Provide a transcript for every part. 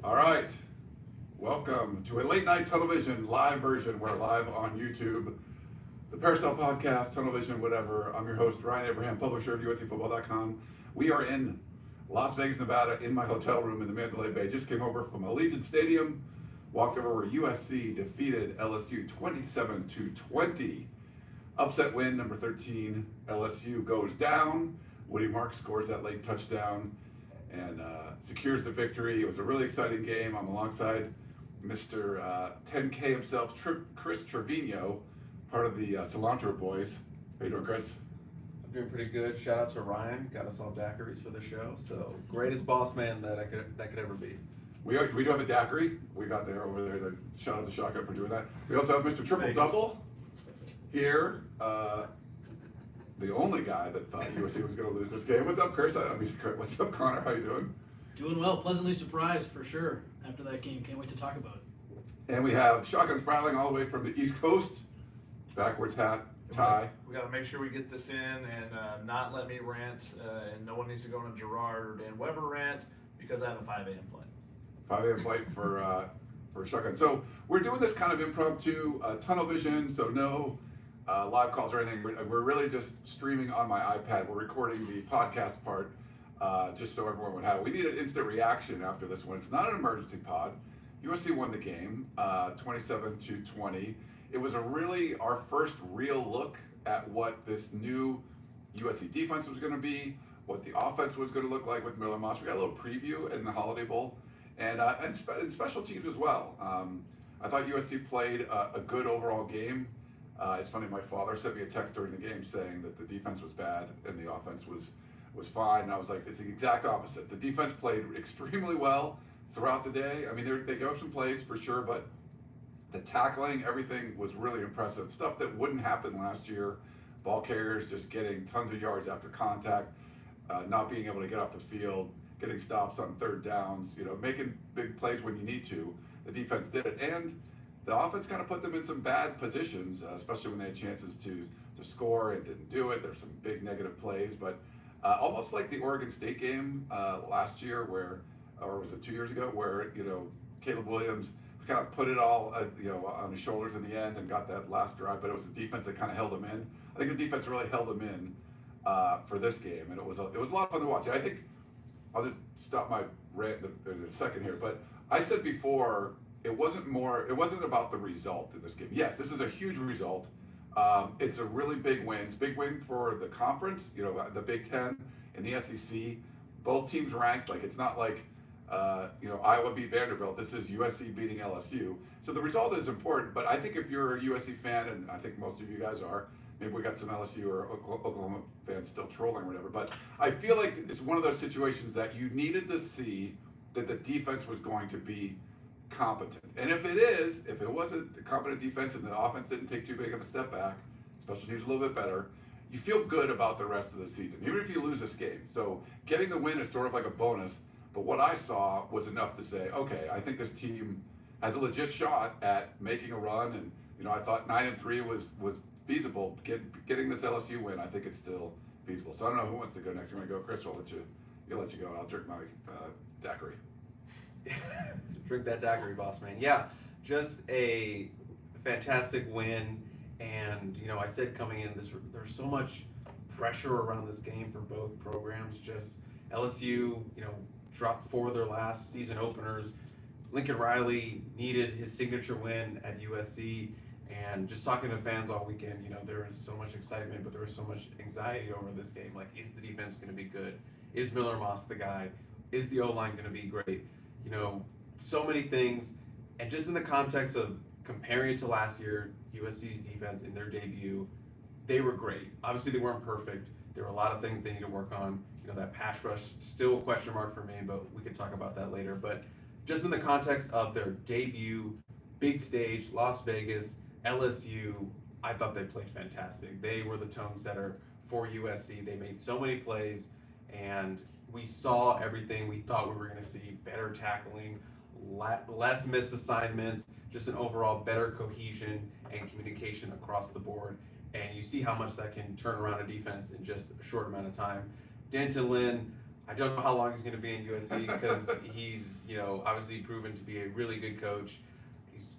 All right. Welcome to a late night television live version. We're live on YouTube, the Peristyle Podcast, television, whatever. I'm your host, Ryan Abraham, publisher of USCfootball.com. We are in Las Vegas, Nevada, in my hotel room in the Mandalay Bay. Just came over from Allegiant Stadium, walked over where USC defeated LSU 27-20. Upset win, number 13. LSU goes down. Woody Marks scores that late touchdown and secures the victory. It was a really exciting game. I'm alongside Mr. 10K himself, Chris Trevino, part of the Cilantro Boys. How you doing, Chris? I'm doing pretty good. Shout out to Ryan. Got us all daiquiris for the show. So greatest boss man that could ever be. We do have a daiquiri. We got there over there. Shout out to Shotgun for doing that. We also have Mr. Triple Double here. The only guy that thought USC was going to lose this game. What's up, Chris? What's up, Connor? How you doing? Doing well. Pleasantly surprised, for sure, after that game. Can't wait to talk about it. And we have Shotgun Spratling all the way from the East Coast. Backwards hat, tie. We got to make sure we get this in and not let me rant. And no one needs to go on a Gerard or Dan Weber rant because I have a 5 a.m. flight. 5 a.m. flight for Shotgun. So we're doing this kind of impromptu tunnel vision, so no live calls or anything. We're really just streaming on my iPad. We're recording the podcast part just so everyone would have it. We need an instant reaction after this one. It's not an emergency pod. USC won the game 27-20. It was our first real look at what this new USC defense was going to be, what the offense was going to look like with Miller Moss. We got a little preview in the Holiday Bowl and special teams as well. I thought USC played a good overall game. It's funny, my father sent me a text during the game saying that the defense was bad and the offense was fine. And I was like, it's the exact opposite. The defense played extremely well throughout the day. I mean, they gave up some plays for sure, but the tackling, everything was really impressive. Stuff that wouldn't happen last year. Ball carriers just getting tons of yards after contact, not being able to get off the field, getting stops on third downs, making big plays when you need to. The defense did it. And the offense kind of put them in some bad positions, especially when they had chances to score and didn't do it. There's some big negative plays, but almost like the Oregon State game last year, or was it 2 years ago, where Caleb Williams kind of put it all on his shoulders in the end and got that last drive, but it was the defense that kind of held him in. I think the defense really held him in for this game, and it was a lot of fun to watch. And I think I'll just stop my rant in a second here, but I said before, it wasn't about the result in this game. Yes, this is a huge result. It's a really big win. It's a big win for the conference, the Big Ten and the SEC. Both teams ranked. Like, it's not like, Iowa beat Vanderbilt. This is USC beating LSU. So the result is important, but I think if you're a USC fan, and I think most of you guys are, maybe we got some LSU or Oklahoma fans still trolling or whatever, but I feel like it's one of those situations that you needed to see that the defense was going to be competent. And if it was a competent defense and the offense didn't take too big of a step back, special teams a little bit better, you feel good about the rest of the season, even if you lose this game. So getting the win is sort of like a bonus, but what I saw was enough to say, okay, I think this team has a legit shot at making a run, and I thought 9-3 was feasible. Getting this LSU win, I think it's still feasible. So I don't know who wants to go next. You want to go, Chris? I'll let you go, and I'll drink my daiquiri. Drink that daiquiri, boss man. Yeah, just a fantastic win. And, I said coming in, there's so much pressure around this game for both programs. Just LSU, dropped 4 of their last season openers. Lincoln Riley needed his signature win at USC. And just talking to fans all weekend, there is so much excitement, but there is so much anxiety over this game. Like, is the defense going to be good? Is Miller Moss the guy? Is the O-line going to be great? So many things. And just in the context of comparing it to last year, USC's defense in their debut, they were great. Obviously, they weren't perfect. There were a lot of things they need to work on. That pass rush, still a question mark for me, but we can talk about that later. But just in the context of their debut, big stage, Las Vegas, LSU, I thought they played fantastic. They were the tone setter for USC. They made so many plays, and we saw everything we thought we were going to see. Better tackling, less missed assignments, just an overall better cohesion and communication across the board. And you see how much that can turn around a defense in just a short amount of time. Denton Lynn, I don't know how long he's going to be in USC because he's, obviously proven to be a really good coach. He's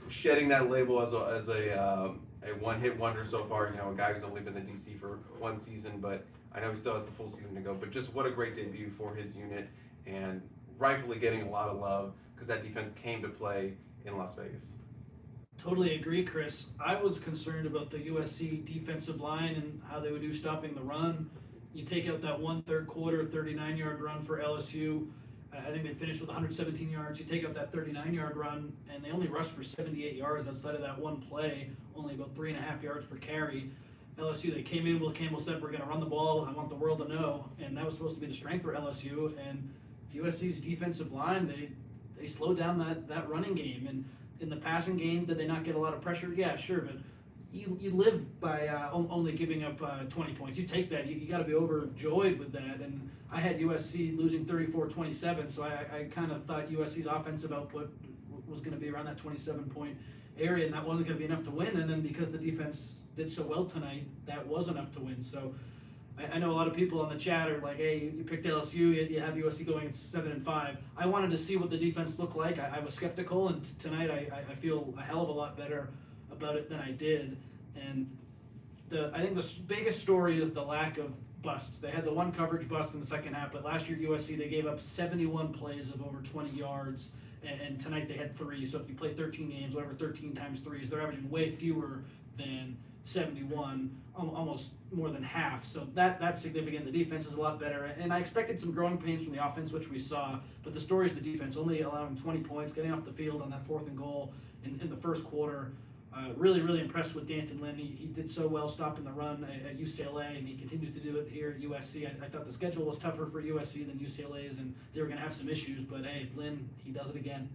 shedding that label as a one-hit wonder so far. A guy who's only been in DC for one season, but I know he still has the full season to go. But just what a great debut for his unit, and rightfully getting a lot of love because that defense came to play in Las Vegas. Totally agree, Chris. I was concerned about the USC defensive line and how they would do stopping the run. You take out that one third quarter 39-yard run for LSU. I think they finished with 117 yards. You take out that 39-yard run, and they only rushed for 78 yards outside of that one play, only about 3.5 yards per carry. LSU, they came in, Will Campbell said, we're going to run the ball. I want the world to know. And that was supposed to be the strength for LSU. And USC's defensive line, they slowed down that running game. And in the passing game, did they not get a lot of pressure? Yeah, sure, but you live by only giving up 20 points. You take that. You got to be overjoyed with that. And I had USC losing 34-27, so I kind of thought USC's offensive output was going to be around that 27-point area, and that wasn't going to be enough to win. And then because the defense did so well tonight, that was enough to win. So I know a lot of people on the chat are like, hey, you picked LSU, you have USC going at 7-5. I wanted to see what the defense looked like. I was skeptical, and tonight I feel a hell of a lot better about it than I did. And I think the biggest story is the lack of busts. They had the one coverage bust in the second half, but last year USC, they gave up 71 plays of over 20 yards, and tonight they had 3. So if you play 13 games, whatever 13 times 3 is, they're averaging way fewer than 71, almost more than half. So that's significant. The defense is a lot better, and I expected some growing pains from the offense, which we saw, but the story is the defense, only allowing 20 points, getting off the field on that 4th and goal in the first quarter. Really, really impressed with D'Anton Lynn. He did so well stopping the run at UCLA, and he continues to do it here at USC. I thought the schedule was tougher for USC than UCLA's, and they were going to have some issues, but hey, Lynn, he does it again.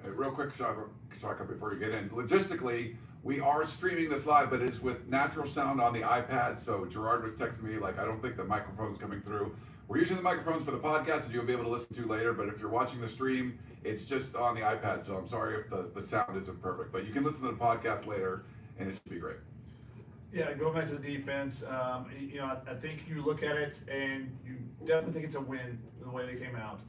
Real quick, Shaka, before you get in. Logistically, we are streaming this live, but it's with natural sound on the iPad. So Gerard was texting me, like, I don't think the microphone's coming through. We're using the microphones for the podcast that you'll be able to listen to later, but if you're watching the stream, it's just on the iPad. So I'm sorry if the sound isn't perfect, but you can listen to the podcast later, and it should be great. Yeah, going back to the defense, I think you look at it and you definitely think it's a win the way they came out.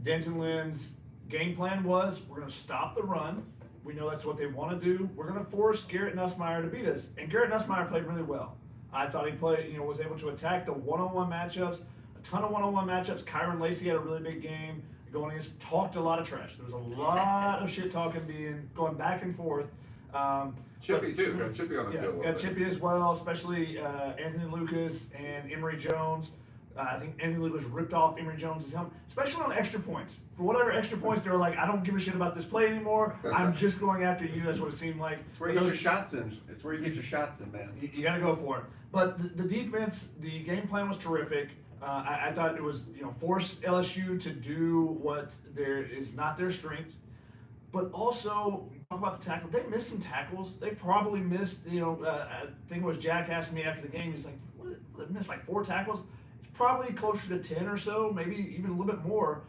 D'Anton Lynn's game plan was, we're going to stop the run. We know that's what they want to do. We're going to force Garrett Nussmeier to beat us. And Garrett Nussmeier played really well. I thought he was able to attack the one-on-one matchups, a ton of one-on-one matchups. Kyron Lacey had a really big game going against, talked a lot of trash. There was a lot of shit talking going back and forth. Chippy too, got Chippy on the field. Got Chippy as well, especially Anthony Lucas and Emory Jones. I think Anthony Lucas ripped off Emory Jones' helmet, especially on extra points. For whatever extra points, they were like, I don't give a shit about this play anymore. I'm just going after you. That's what it seemed like. It's where you get your shots in. It's where you get your shots in, man. You got to go for it. But the defense, the game plan was terrific. I thought it was, force LSU to do what there is not their strength. But also, talk about the tackle. They missed some tackles. They probably missed, I think it was Jack asked me after the game, he's like, what did they miss, like 4 tackles? It's probably closer to 10 or so, maybe even a little bit more.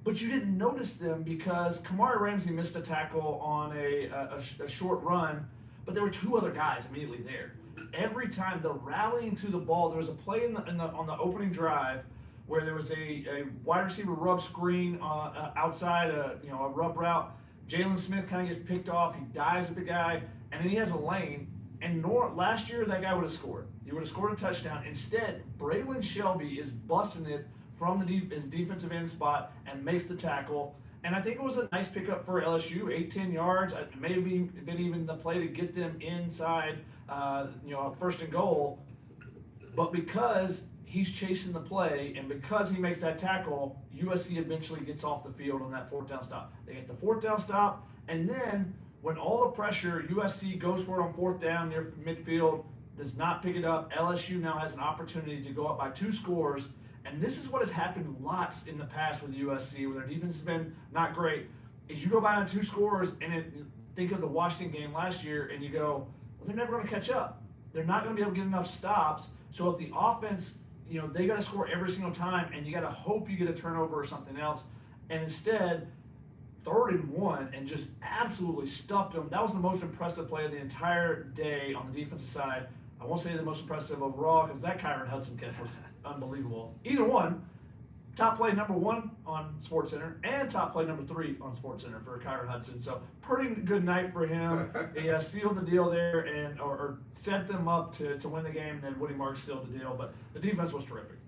But you didn't notice them because Kamari Ramsey missed a tackle on a short run, but there were 2 other guys immediately there. Every time the rallying to the ball, there was a play on the opening drive where there was a wide receiver rub screen outside a rub route. Jalen Smith kind of gets picked off. He dives at the guy, and then he has a lane. And last year, that guy would have scored. He would have scored a touchdown. Instead, Braylon Shelby is busting it from his defensive end spot and makes the tackle. And I think it was a nice pickup for LSU, 8-10 yards. Maybe been even the play to get them inside, 1st and goal. But because he's chasing the play and because he makes that tackle, USC eventually gets off the field on that 4th down stop. They get the 4th down stop, and then when all the pressure, USC goes for it on 4th down near midfield, does not pick it up. LSU now has an opportunity to go up by 2 scores. And this is what has happened lots in the past with USC, where their defense has been not great, is you go by on 2 scores and think of the Washington game last year and you go, well, they're never going to catch up. They're not going to be able to get enough stops. So if the offense, they got to score every single time and you got to hope you get a turnover or something else. And instead, 3rd and 1 and just absolutely stuffed them. That was the most impressive play of the entire day on the defensive side. I won't say the most impressive overall because that Kyron Hudson catch was unbelievable. Either one, top play number 1 on SportsCenter and top play number 3 on SportsCenter for Kyron Hudson. So pretty good night for him. He sealed the deal there and or set them up to win the game. And then Woody Marks sealed the deal, but the defense was terrific.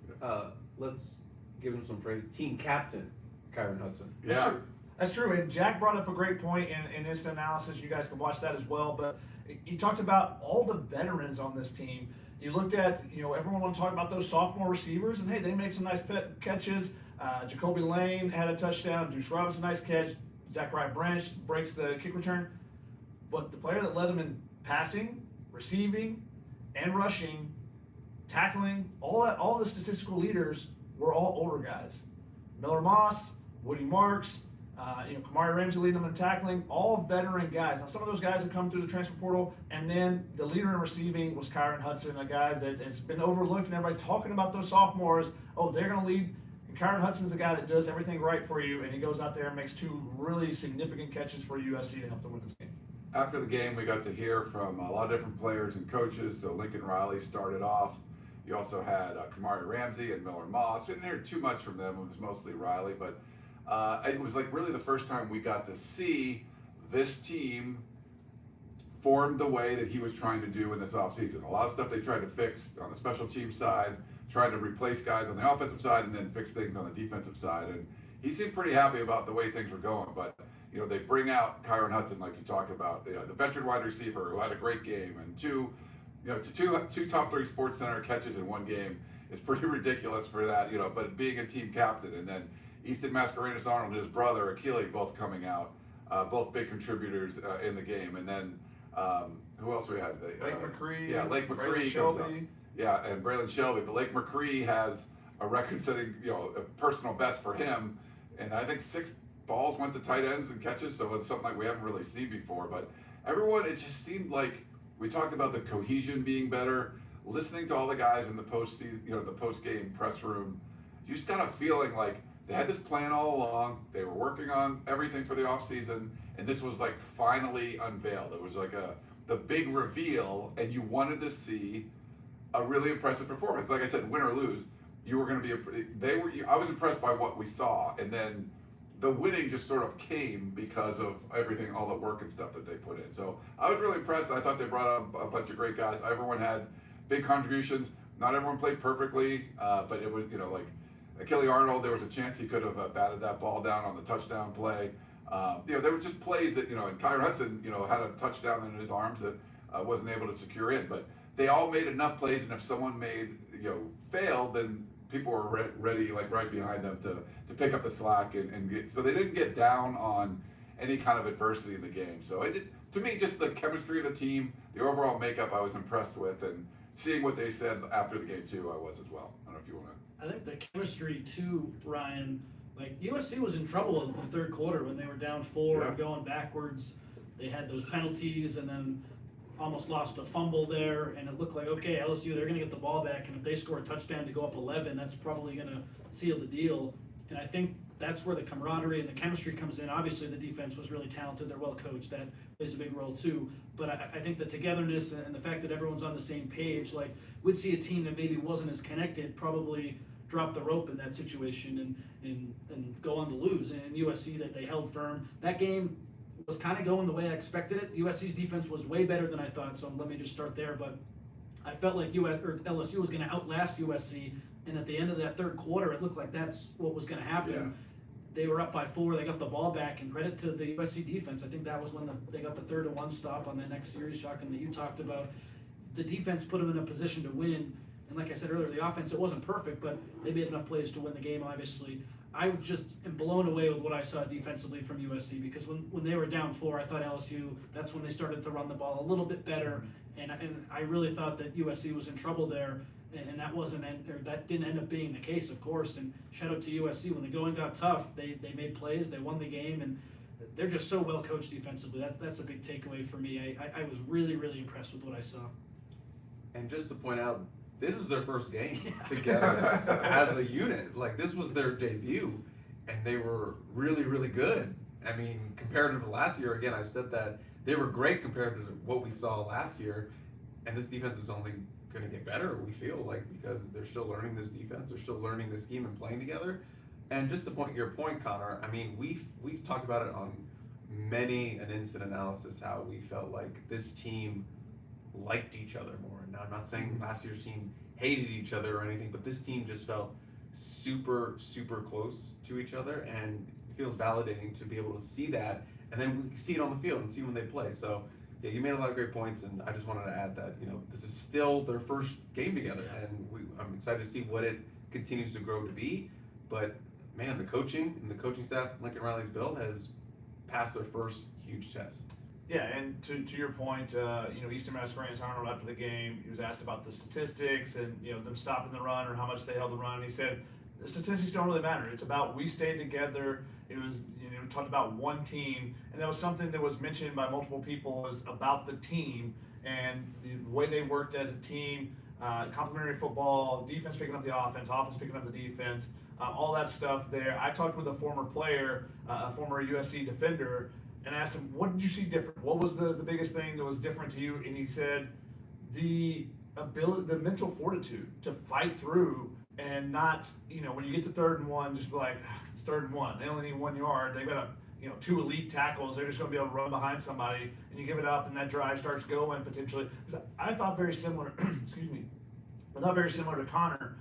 Let's give him some praise. Team captain, Kyron Hudson. Yeah. That's true, and Jack brought up a great point in his analysis. You guys can watch that as well. But he talked about all the veterans on this team. You looked at, everyone want to talk about those sophomore receivers, and hey, they made some nice catches. Jacoby Lane had a touchdown. Deuce Robinson, nice catch. Zachariah Branch breaks the kick return. But the player that led him in passing, receiving, and rushing, tackling, all the statistical leaders were all older guys. Miller Moss, Woody Marks, Kamari Ramsey leading them in tackling, all veteran guys. Now, some of those guys have come through the transfer portal, and then the leader in receiving was Kyron Hudson, a guy that has been overlooked, and everybody's talking about those sophomores. Oh, they're going to lead. And Kyron Hudson's the guy that does everything right for you, and he goes out there and makes 2 really significant catches for USC to help them win this game. After the game, we got to hear from a lot of different players and coaches. So Lincoln Riley started off. You also had Kamari Ramsey and Miller Moss. We didn't hear too much from them. It was mostly Riley, but it was like really the first time we got to see this team formed the way that he was trying to do in this offseason. A lot of stuff they tried to fix on the special team side, trying to replace guys on the offensive side, and then fix things on the defensive side. And he seemed pretty happy about the way things were going. But they bring out Kyron Hudson, like you talk about, the veteran wide receiver who had a great game, and two top 3 SportsCenter catches in one game is pretty ridiculous for that. But being a team captain, and then Easton Mascarenas Arnold and his brother Achille both coming out, both big contributors in the game. And then who else we had? Lake McCree. Yeah, Lake McCree comes up. Yeah, and Braylon Shelby. But Lake McCree has a record-setting, a personal best for him, and I think 6 balls went to tight ends and catches. So it's something like we haven't really seen before. But everyone, it just seemed like we talked about the cohesion being better. Listening to all the guys in the postseason, the post-game press room, you just got a feeling like they had this plan all along. They were working on everything for the offseason, and this was like finally unveiled. It was like the big reveal, and you wanted to see a really impressive performance. Like I said, win or lose, you were going to be. I was impressed by what we saw, and then the winning just sort of came because of everything, all the work and stuff that they put in. So I was really impressed. I thought they brought out a bunch of great guys. Everyone had big contributions. Not everyone played perfectly, but it was like. Achille Arnold, there was a chance he could have batted that ball down on the touchdown play. There were just plays that, and Kyron Hudson, had a touchdown in his arms that wasn't able to secure in. But they all made enough plays, and if someone failed, then people were ready, right behind them to pick up the slack and get. So they didn't get down on any kind of adversity in the game. So to me, just the chemistry of the team, the overall makeup, I was impressed with, and seeing what they said after the game too, I was as well. I don't know if you want to. I think the chemistry too, Ryan, USC was in trouble in the third quarter when they were down 4 and going backwards. They had those penalties and then almost lost a fumble there, and it looked like, okay, LSU, they're going to get the ball back, and if they score a touchdown to go up 11, that's probably going to seal the deal. And I think that's where the camaraderie and the chemistry comes in. Obviously, the defense was really talented. They're well coached. That plays a big role too. But I think the togetherness and the fact that everyone's on the same page, we'd see a team that maybe wasn't as connected probably drop the rope in that situation and go on to lose. And USC, that they held firm. That game was kind of going the way I expected it. USC's defense was way better than I thought, so let me just start there. But I felt like LSU was going to outlast USC, and at the end of that third quarter, it looked like that's what was going to happen. Yeah. They were up by 4. They got the ball back, and credit to the USC defense. I think that was when they got the 3rd and 1 stop on that next series, shocking that you talked about. The defense put them in a position to win. And like I said earlier, the offense, it wasn't perfect, but they made enough plays to win the game, obviously. I just am blown away with what I saw defensively from USC, because when they were down 4, I thought LSU, that's when they started to run the ball a little bit better. And I really thought that USC was in trouble there. And that didn't end up being the case, of course. And shout out to USC. When the going got tough, they made plays, they won the game, and they're just so well coached defensively. That's a big takeaway for me. I was really, really impressed with what I saw. And just to point out, this is their first game together as a unit. This was their debut, and they were really, really good. I mean, compared to last year, again, I've said that they were great compared to what we saw last year, and this defense has only going to get better, we feel like, because they're still learning this defense, they're still learning this scheme and playing together. And just to your point, Connor, I mean, we've talked about it on many an instant analysis, how we felt like this team liked each other more. Now, I'm not saying last year's team hated each other or anything, but this team just felt super, super close to each other, and it feels validating to be able to see that, and then we see it on the field and see when they play. So, yeah, you made a lot of great points, and I just wanted to add that, this is still their first game together, and I'm excited to see what it continues to grow to be. But, man, the coaching and the coaching staff Lincoln Riley's built has passed their first huge test. Yeah, and to your point, Eastern Mascarenas Arnold after the game, he was asked about the statistics and them stopping the run or how much they held the run. And he said the statistics don't really matter. It's about we stayed together. It was talked about one team, and that was something that was mentioned by multiple people, was about the team and the way they worked as a team. Complementary football, defense picking up the offense picking up the defense, all that stuff there. I talked with a former player, a former USC defender, and asked him, what did you see different? What was the biggest thing that was different to you? And he said, the ability, the mental fortitude to fight through and not, when you get to 3rd and 1, just be like, it's 3rd and 1. They only need 1 yard. They've got 2 elite tackles. They're just going to be able to run behind somebody, and you give it up, and that drive starts going potentially. I thought very similar, excuse me, I thought very similar to Connor.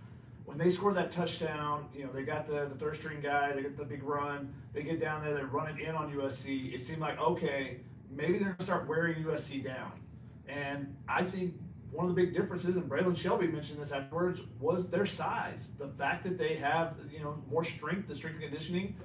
When they scored that touchdown, they got the 3rd string guy, they get the big run, they get down there, they run it in on USC. It seemed like, okay, maybe they're going to start wearing USC down. And I think one of the big differences, and Braylon Shelby mentioned this afterwards, was their size. The fact that they have, more strength, the strength and conditioning,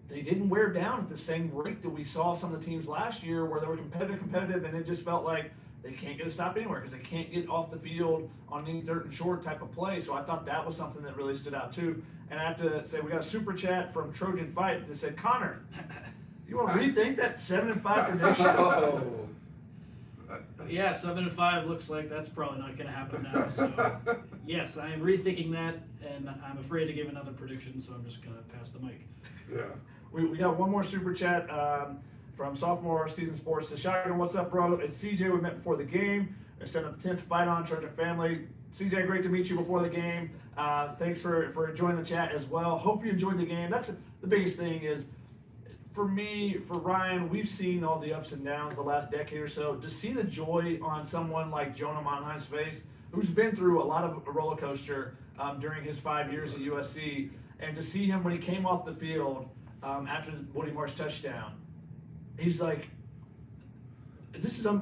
they didn't wear down at the same rate that we saw some of the teams last year where they were competitive, and it just felt like they can't get a stop anywhere because they can't get off the field on any 3rd and short type of play. So I thought that was something that really stood out too. And I have to say, we got a super chat from Trojan Fight that said, Connor, you want to rethink that 7-5 prediction? Oh. Yeah, 7-5 looks like that's probably not going to happen now. So, yes, I am rethinking that, and I'm afraid to give another prediction, so I'm just going to pass the mic. Yeah. We got one more super chat from Sophomore Season Sports. The Shotgun, what's up, bro? It's CJ. We met before the game. They're setting up the 10th Fight On Trojan family. CJ, great to meet you before the game. Thanks for joining the chat as well. Hope you enjoyed the game. That's the biggest thing is, for me, for Ryan, we've seen all the ups and downs the last decade or so. To see the joy on someone like Jonah Monheim's face, who's been through a lot of a roller coaster during his 5 years at USC, and to see him when he came off the field after the Woody Marsh touchdown, he's like,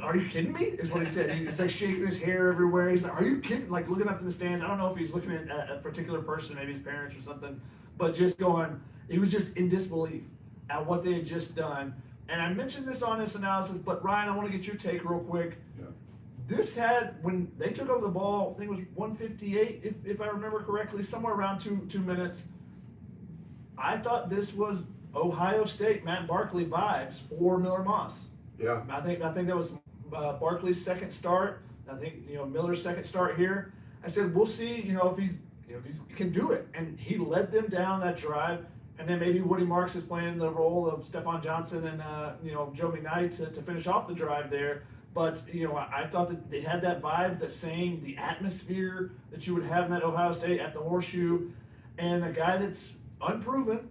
are you kidding me? Is what he said. He's like shaking his hair everywhere. He's like, are you kidding? Like looking up in the stands. I don't know if he's looking at a particular person, maybe his parents or something, but just he was just in disbelief at what they had just done. And I mentioned this on this analysis, but Ryan, I want to get your take real quick. Yeah. This when they took over the ball, I think it was 158, if I remember correctly, somewhere around two minutes. I thought this was Ohio State, Matt Barkley vibes for Miller Moss. Yeah. I think that was Barkley's second start. I think Miller's second start here. I said we'll see if he can do it, and he led them down that drive. And then maybe Woody Marks is playing the role of Stephon Johnson and Joe McKnight to finish off the drive there. But I thought that they had that vibe, the atmosphere that you would have in that Ohio State at the Horseshoe, and a guy that's unproven.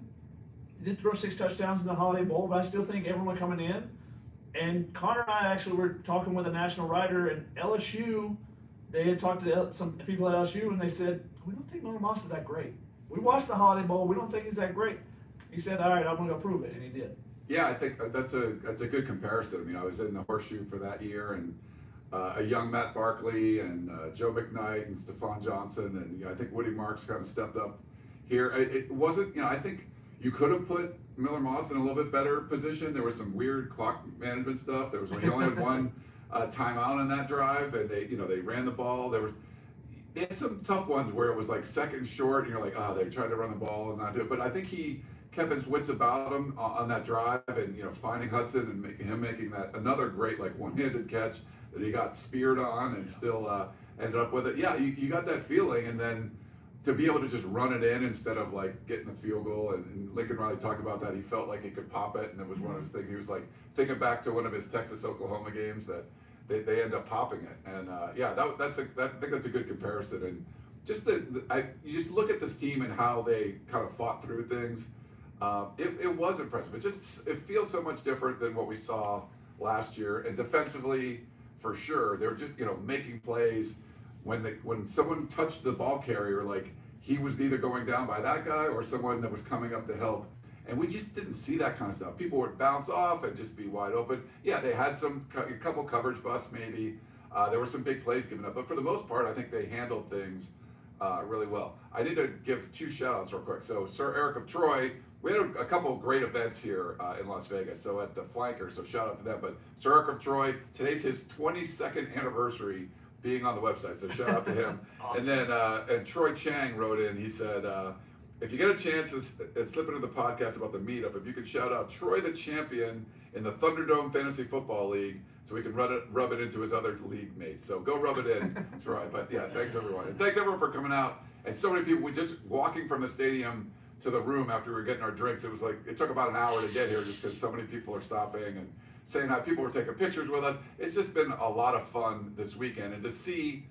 He did throw 6 touchdowns in the Holiday Bowl, but I still think everyone coming in. And Connor and I actually were talking with a national writer, and LSU, they had talked to some people at LSU, and they said, we don't think Miller Moss is that great. We watched the Holiday Bowl. We don't think he's that great. He said, all right, I'm going to go prove it, and he did. Yeah, I think that's a good comparison. I mean, I was in the Horseshoe for that year, and a young Matt Barkley and Joe McKnight and Stephon Johnson, and I think Woody Marks kind of stepped up here. It wasn't, I think you could have put Miller Moss in a little bit better position. There was some weird clock management stuff. There was he only had one timeout on that drive, and they ran the ball. They had some tough ones where it was like second short, and you're like, they tried to run the ball and not do it. But I think he kept his wits about him on that drive, and finding Hudson and making that another great one-handed catch that he got speared on and still ended up with it. Yeah, you got that feeling, and then to be able to just run it in instead of getting the field goal. And Lincoln Riley talked about that. He felt like he could pop it, and it was one of his things. He was thinking back to one of his Texas-Oklahoma games that they end up popping it. And yeah, I think that's a good comparison. And just you just look at this team and how they kind of fought through things. It was impressive. It feels so much different than what we saw last year. And defensively, for sure, they were just making plays when someone touched the ball carrier, like he was either going down by that guy or someone that was coming up to help. And we just didn't see that kind of stuff. People would bounce off and just be wide open. Yeah, they had a couple coverage busts maybe. There were some big plays given up, but for the most part, I think they handled things really well. I need to give 2 shout-outs real quick. So Sir Eric of Troy, we had a couple of great events here in Las Vegas, so at the Flanker, so shout out to them. But Sir Eric of Troy, today's his 22nd anniversary being on the website, so shout out to him. Awesome. And then and Troy Chang wrote in, he said, if you get a chance to slip into the podcast about the meetup, if you could shout out Troy the champion in the Thunderdome Fantasy Football League, so we can rub it into his other league mates. So go rub it in, Troy. But yeah, thanks everyone. And thanks everyone for coming out. And so many people, we just walking from the stadium to the room after we were getting our drinks, it took about an hour to get here just because so many people are stopping and saying hi. People were taking pictures with us. It's just been a lot of fun this weekend. And to see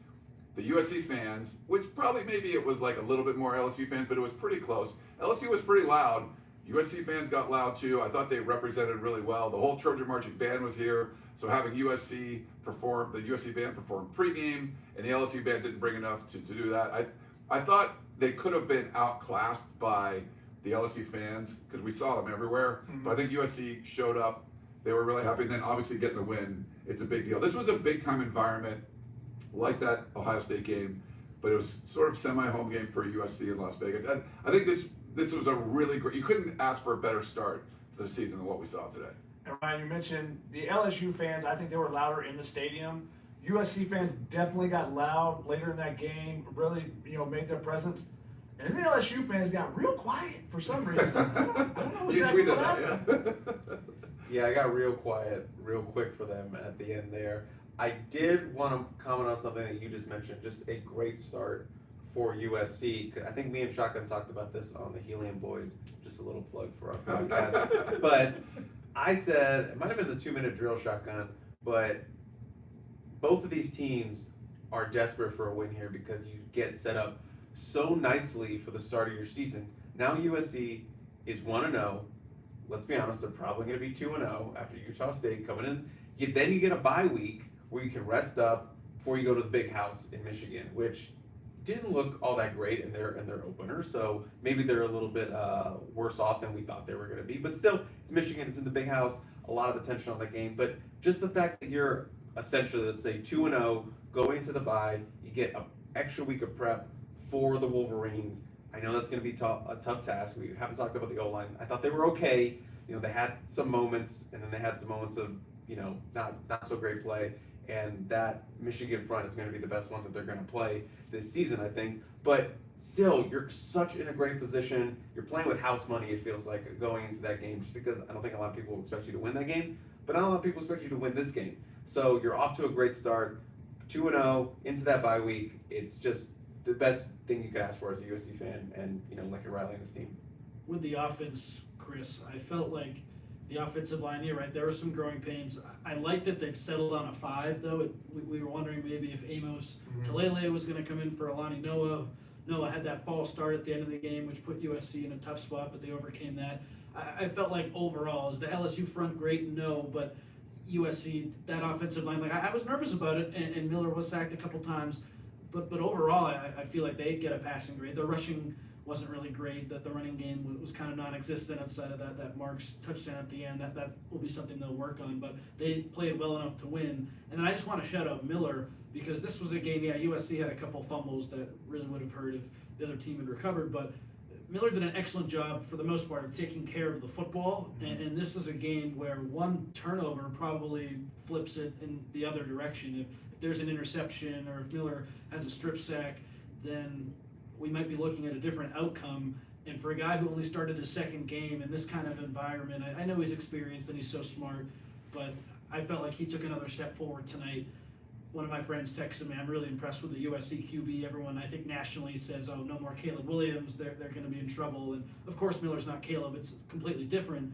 the USC fans, which probably maybe it was like a little bit more LSU fans, but it was pretty close. LSU was pretty loud. USC fans got loud too. I thought they represented really well. The whole Trojan Marching Band was here. So having the USC band perform pregame, and the LSU band didn't bring enough to do that. I thought they could have been outclassed by the LSU fans because we saw them everywhere. Mm-hmm. But I think USC showed up. They were really happy. And then obviously getting the win, it's a big deal. This was a big time environment like that Ohio State game, but it was sort of semi-home game for USC in Las Vegas. And I think this was a really great, you couldn't ask for a better start to the season than what we saw today. And Ryan, you mentioned the LSU fans, I think they were louder in the stadium. USC fans definitely got loud later in that game, really, made their presence. And then the LSU fans got real quiet for some reason. I don't know exactly what happened. Yeah, I got real quiet real quick for them at the end there. I did want to comment on something that you just mentioned, just a great start for USC. I think me and Shotgun talked about this on the Helium Boys, just a little plug for our podcast. But I said, it might have been the 2-minute drill, Shotgun, but both of these teams are desperate for a win here because you get set up so nicely for the start of your season. Now USC is 1-0. Let's be honest, they're probably going to be 2-0 after Utah State coming in. Then you get a bye week where you can rest up before you go to the big house in Michigan, which didn't look all that great in their opener. So maybe they're a little bit worse off than we thought they were going to be. But still, it's Michigan. It's in the big house. A lot of attention on the game. But just the fact that you're essentially, let's say, 2-0 going into the bye, you get an extra week of prep for the Wolverines. I know that's going to be a tough task. We haven't talked about the O-line. I thought they were okay. They had some moments, and then they had some moments of, not so great play. And that Michigan front is going to be the best one that they're going to play this season, I think. But still, you're such in a great position. You're playing with house money, it feels like, going into that game, just because I don't think a lot of people expect you to win that game, but not a lot of people expect you to win this game. So you're off to a great start, 2-0 into that bye week. It's just the best thing you could ask for as a USC fan, and like you're rallying this team. With the offense, Chris, I felt like the offensive line, you're right, there were some growing pains. I like that they've settled on a 5, though. We were wondering maybe if Amos Talele was going to come in for Alani Noah. Noah had that false start at the end of the game, which put USC in a tough spot, but they overcame that. I felt like overall, is the LSU front great? No, but USC, that offensive line, I was nervous about it, and Miller was sacked a couple times, but overall, I feel like they get a passing grade. Their rushing wasn't really great. That the running game was kind of non-existent outside of that Mark's touchdown at the end. That will be something they'll work on, but they played well enough to win. And then I just want to shout out Miller, because this was a game, USC had a couple fumbles that really would have hurt if the other team had recovered, but Miller did an excellent job for the most part of taking care of the football, and this is a game where one turnover probably flips it in the other direction. If there's an interception or if Miller has a strip sack, then we might be looking at a different outcome. And for a guy who only started his second game in this kind of environment, I know he's experienced and he's so smart, but I felt like he took another step forward tonight. One of my friends texted me, I'm really impressed with the USC QB. Everyone, I think nationally, says, oh, no more Caleb Williams, they're going to be in trouble. And of course, Miller's not Caleb, it's completely different.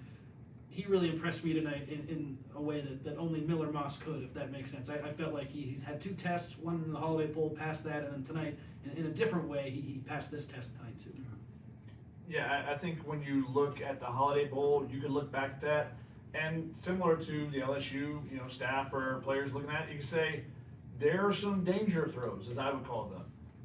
he really impressed me tonight in a way that only Miller Moss could, if that makes sense. I felt like he's had 2 tests, one in the Holiday Bowl, passed that, and then tonight, in a different way, he passed this test tonight too. Yeah, I think when you look at the Holiday Bowl, you can look back at that, and similar to the LSU, staff or players looking at it, you can say there are some danger throws, as I would call them.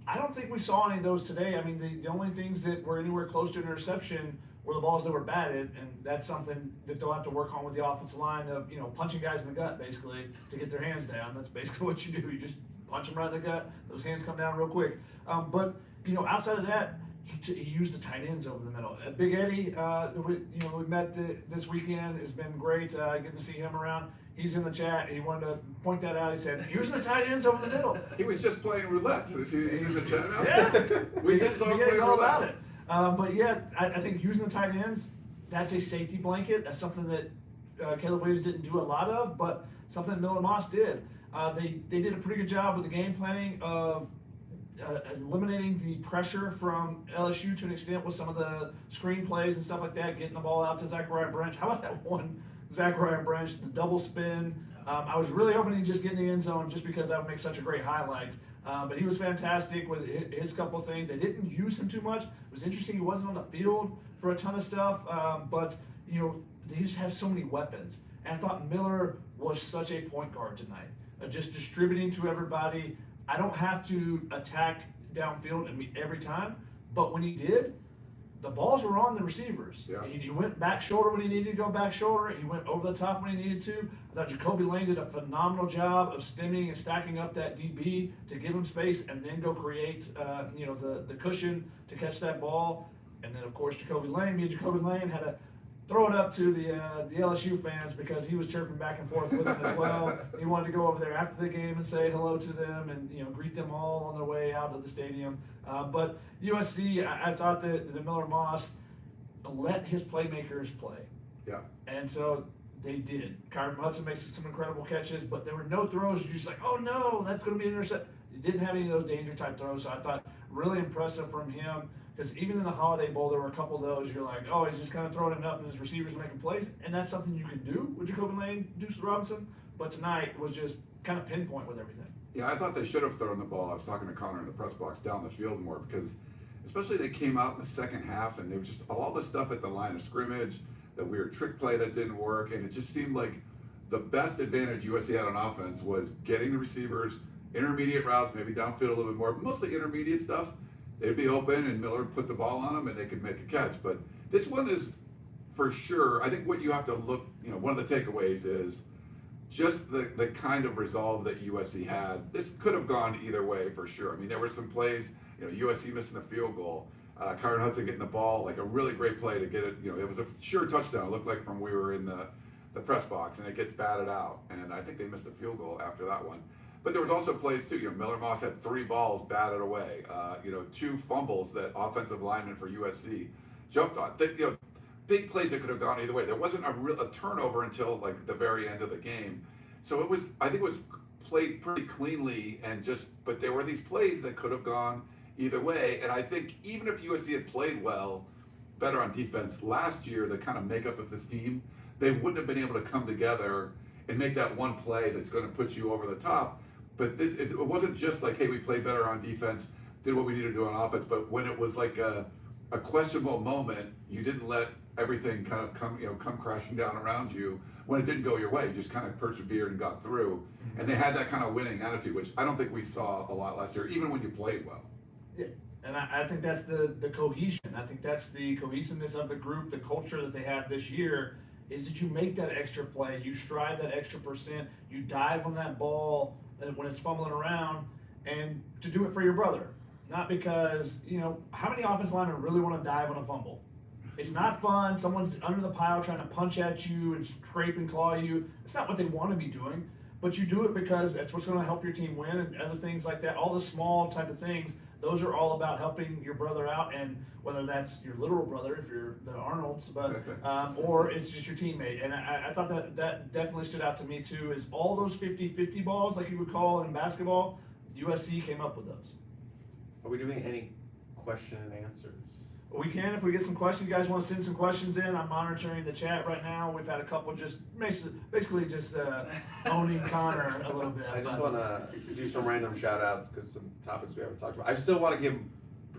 I don't think we saw any of those today. I mean, the only things that were anywhere close to an interception were the balls that were batted, and that's something that they'll have to work on with the offensive line of, punching guys in the gut, basically, to get their hands down. That's basically what you do. You just punch them right in the gut, those hands come down real quick. But outside of that, he used the tight ends over the middle. Big Eddie, we met this weekend, has been great getting to see him around. He's in the chat. He wanted to point that out. He said, using the tight ends over the middle. He was just playing roulette. He's in the chat now? Yeah. We just saw him play all about roulette. it. But yeah, I think using the tight ends, that's a safety blanket. That's something that Caleb Williams didn't do a lot of, but something Miller Moss did. They did a pretty good job with the game planning of eliminating the pressure from LSU to an extent with some of the screen plays and stuff like that, getting the ball out to Zachariah Branch. How about that one Zachariah Branch, the double spin? I was really hoping he'd just get in the end zone just because that would make such a great highlight. But he was fantastic with his couple of things. They didn't use him too much. It was interesting he wasn't on the field for a ton of stuff, but they just have so many weapons. And I thought Miller was such a point guard tonight, just distributing to everybody. I don't have to attack downfield every time, but when he did, the balls were on the receivers. Yeah. He went back shoulder when he needed to go back shoulder. He went over the top when he needed to. I thought Jacoby Lane did a phenomenal job of stemming and stacking up that DB to give him space and then go create, the cushion to catch that ball. And then, of course, Jacoby Lane had to throw it up to the LSU fans because he was chirping back and forth with them as well. He wanted to go over there after the game and say hello to them and greet them all on their way out of the stadium. But USC, I thought that the Miller Moss let his playmakers play. Yeah. And so they did. Kyron Hudson makes some incredible catches, but there were no throws. You're just like, oh no, that's going to be an intercept. He didn't have any of those danger type throws, so I thought really impressive from him. Because even in the Holiday Bowl, there were a couple of those. You're like, oh, he's just kind of throwing it up, and his receivers making plays, and that's something you can do with Jacoby Lane, Deuce Robinson. But tonight was just kind of pinpoint with everything. Yeah, I thought they should have thrown the ball. I was talking to Connor in the press box down the field more because, especially they came out in the second half and they were just all the stuff at the line of scrimmage, the weird trick play that didn't work, and it just seemed like the best advantage USC had on offense was getting the receivers intermediate routes, maybe downfield a little bit more, but mostly intermediate stuff. They'd be open and Miller put the ball on them and they could make a catch. But this one is for sure, I think what you have to look, one of the takeaways is just the kind of resolve that USC had. This could have gone either way for sure. I mean, there were some plays, USC missing the field goal, Kyron Hudson getting the ball, like a really great play to get it, it was a sure touchdown. It looked like from we were in the press box and it gets batted out. And I think they missed the field goal after that one. But there was also plays too. Miller Moss had 3 balls batted away. 2 fumbles that offensive linemen for USC jumped on. Big plays that could have gone either way. There wasn't a turnover until like the very end of the game. So I think it was played pretty cleanly but there were these plays that could have gone either way. And I think even if USC had played well, better on defense last year, the kind of makeup of this team, they wouldn't have been able to come together and make that one play that's going to put you over the top. But it wasn't just like, hey, we played better on defense, did what we needed to do on offense. But when it was like a questionable moment, you didn't let everything kind of come crashing down around you. When it didn't go your way, you just kind of persevered and got through. And they had that kind of winning attitude, which I don't think we saw a lot last year, even when you played well. Yeah. And I think that's the cohesion. I think that's the cohesiveness of the group, the culture that they have this year, is that you make that extra play, you strive that extra percent, you dive on that ball when it's fumbling around, and to do it for your brother. Not because, how many offensive linemen really want to dive on a fumble? It's not fun. Someone's under the pile trying to punch at you and scrape and claw you. It's not what they want to be doing, but you do it because that's what's going to help your team win and other things like that. All the small type of things, those are all about helping your brother out, and whether that's your literal brother, if you're the Arnolds, but or it's just your teammate. And I thought that definitely stood out to me too, is all those 50-50 balls, like you would call in basketball, USC came up with those. Are we doing any question and answers? We can if we get some questions. You guys want to send some questions in? I'm monitoring the chat right now. We've had a couple just basically just owning Connor a little bit. I just want to do some random shout outs because some topics we haven't talked about. I still want to give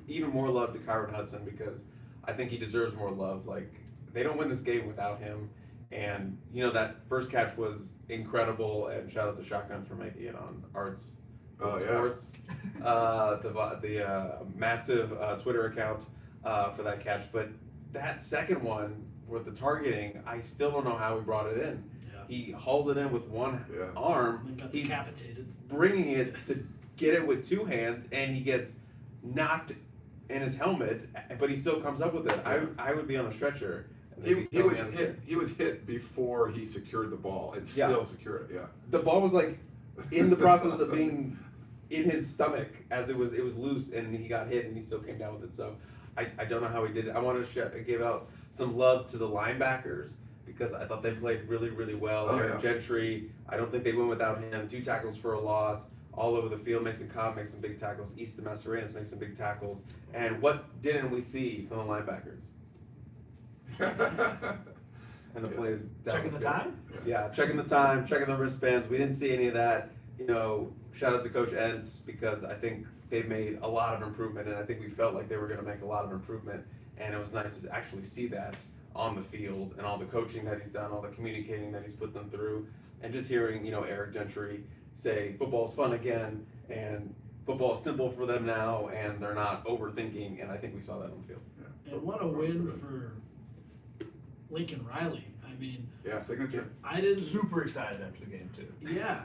even more love to Kyron Hudson because I think he deserves more love. Like, they don't win this game without him. And, you know, that first catch was incredible. And shout out to Shotgun for making it on Arts Sports, the massive Twitter account for that catch. But that second one with the targeting, I still don't know how he brought it in. Yeah. He hauled it in with one arm. And got He's decapitated. bringing it to get it with two hands, and he gets knocked in his helmet, but he still comes up with it. I would be on a stretcher. And He was hit before he secured the ball and still secured it. Yeah. The ball was like in the process of being in his stomach as it was loose, and he got hit, and he still came down with it. So I don't know how he did it. I wanted to give out some love to the linebackers because I thought they played really, really well. Eric Gentry, I don't think they win without him. 2 tackles for a loss all over the field. Mason Cobb makes some big tackles. Easton Mascarenas makes some big tackles. And what didn't we see from the linebackers? And the plays down Checking the time? Yeah, checking the time, checking the wristbands. We didn't see any of that. You know, shout out to Coach Entz because I think they've made a lot of improvement, and I think we felt like they were going to make a lot of improvement. And it was nice to actually see that on the field and all the coaching that he's done, all the communicating that he's put them through, and just hearing, you know, Eric Gentry say football's fun again and football is simple for them now, and they're not overthinking. And I think we saw that on the field. Yeah. And what a win for Lincoln Riley. I mean, Signature. I didn't. Super excited after the game too. Yeah,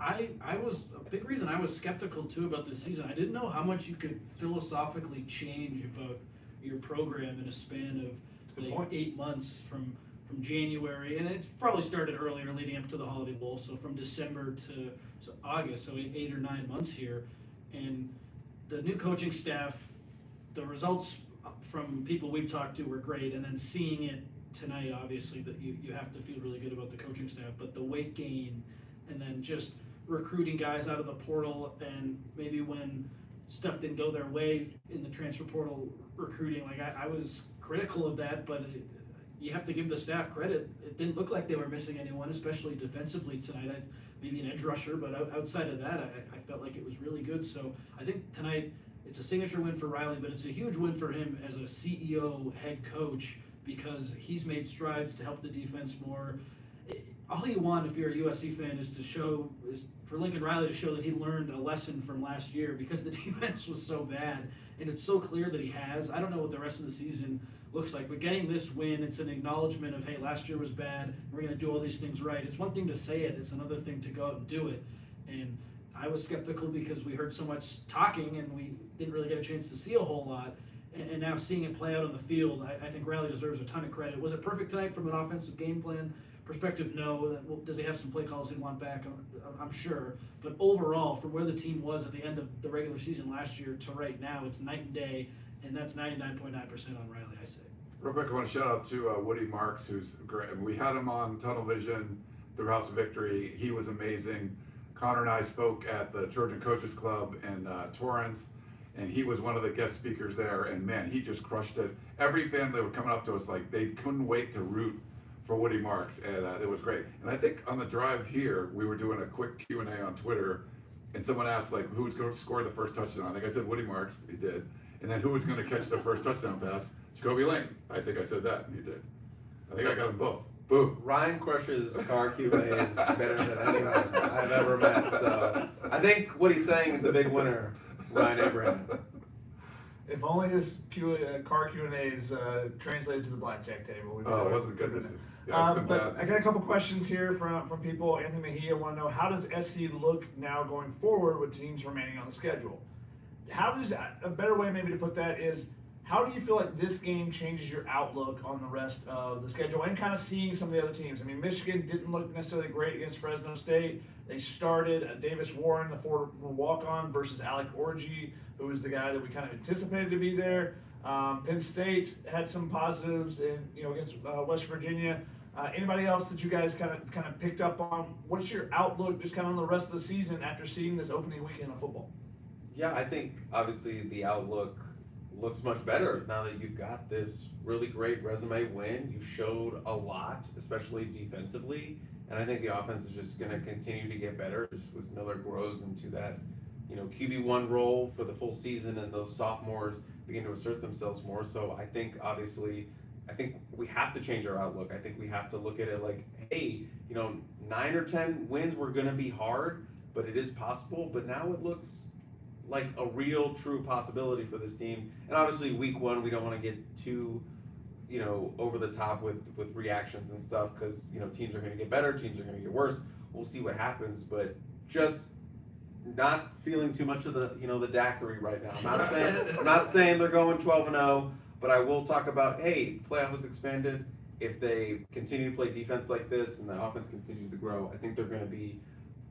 I was a big reason I was skeptical too about this season. I didn't know how much you could philosophically change about your program in a span of like 8 months from January, and it's probably started earlier, leading up to the Holiday Bowl. So from December to August, so 8 or 9 months here, and the new coaching staff, the results from people we've talked to were great, and then seeing it tonight, obviously, that you have to feel really good about the coaching staff, but the weight gain, and then just recruiting guys out of the portal, and maybe when stuff didn't go their way in the transfer portal recruiting, like I was critical of that, but you have to give the staff credit. It didn't look like they were missing anyone, especially defensively tonight. Maybe an edge rusher, but outside of that, I felt like it was really good. So I think tonight it's a signature win for Riley, but it's a huge win for him as a CEO head coach because he's made strides to help the defense more. All you want if you're a USC fan is for Lincoln Riley to show that he learned a lesson from last year because the defense was so bad, and it's so clear that he has. I don't know what the rest of the season looks like, but getting this win, it's an acknowledgement of, hey, last year was bad, we're going to do all these things right. It's one thing to say it, it's another thing to go out and do it. And I was skeptical because we heard so much talking and we didn't really get a chance to see a whole lot. And now seeing it play out on the field, I think Riley deserves a ton of credit. Was it perfect tonight from an offensive game plan perspective? No. Does he have some play calls he'd want back? I'm sure. But overall, from where the team was at the end of the regular season last year to right now, it's night and day, and that's 99.9% on Riley, I say. Real quick, I want to shout out to Woody Marks, who's great. I mean, we had him on Tunnel Vision through House of Victory. He was amazing. Connor and I spoke at the Trojan Coaches Club in Torrance, and he was one of the guest speakers there, and man, he just crushed it. Every fan that were coming up to us, like, they couldn't wait to root for Woody Marks, and it was great. And I think on the drive here, we were doing a quick Q&A on Twitter, and someone asked, like, who was going to score the first touchdown? I think I said Woody Marks, he did. And then who was going to catch the first touchdown pass? Jacoby Lane. I think I said that, and he did. I think I got them both. Boom. Ryan Crush's car Q&A is better than anyone I've ever met. So I think what he's saying is the big winner, Ryan Abraham. If only his car Q&As translated to the blackjack table. Oh, it wasn't good. Yeah, it's been but bad. I got a couple questions here from people. Anthony Mejia want to know, how does SC look now going forward with teams remaining on the schedule? How does a better way maybe to put that is, how do you feel like this game changes your outlook on the rest of the schedule and kind of seeing some of the other teams? I mean, Michigan didn't look necessarily great against Fresno State. They started Davis Warren, the former walk-on, versus Alec Orji, who was the guy that we kind of anticipated to be there. Penn State had some positives against West Virginia. Anybody else that you guys kind of picked up on? What's your outlook just kind of on the rest of the season after seeing this opening weekend of football? Yeah, I think obviously the outlook looks much better now that you've got this really great resume win. You showed a lot, especially defensively, and I think the offense is just going to continue to get better just as Miller grows into that, QB1 role for the full season, and those sophomores begin to assert themselves more. So I think we have to change our outlook. I think we have to look at it like, hey, 9 or 10 wins were going to be hard, but it is possible. But now it looks like a real, true possibility for this team. And obviously, week 1, we don't want to get too, over the top with reactions and stuff, because teams are going to get better, teams are going to get worse. We'll see what happens, but just not feeling too much of the the daiquiri right now. I'm not saying they're going 12-0, but I will talk about, hey, playoff is expanded. If they continue to play defense like this and the offense continues to grow, I think they're going to be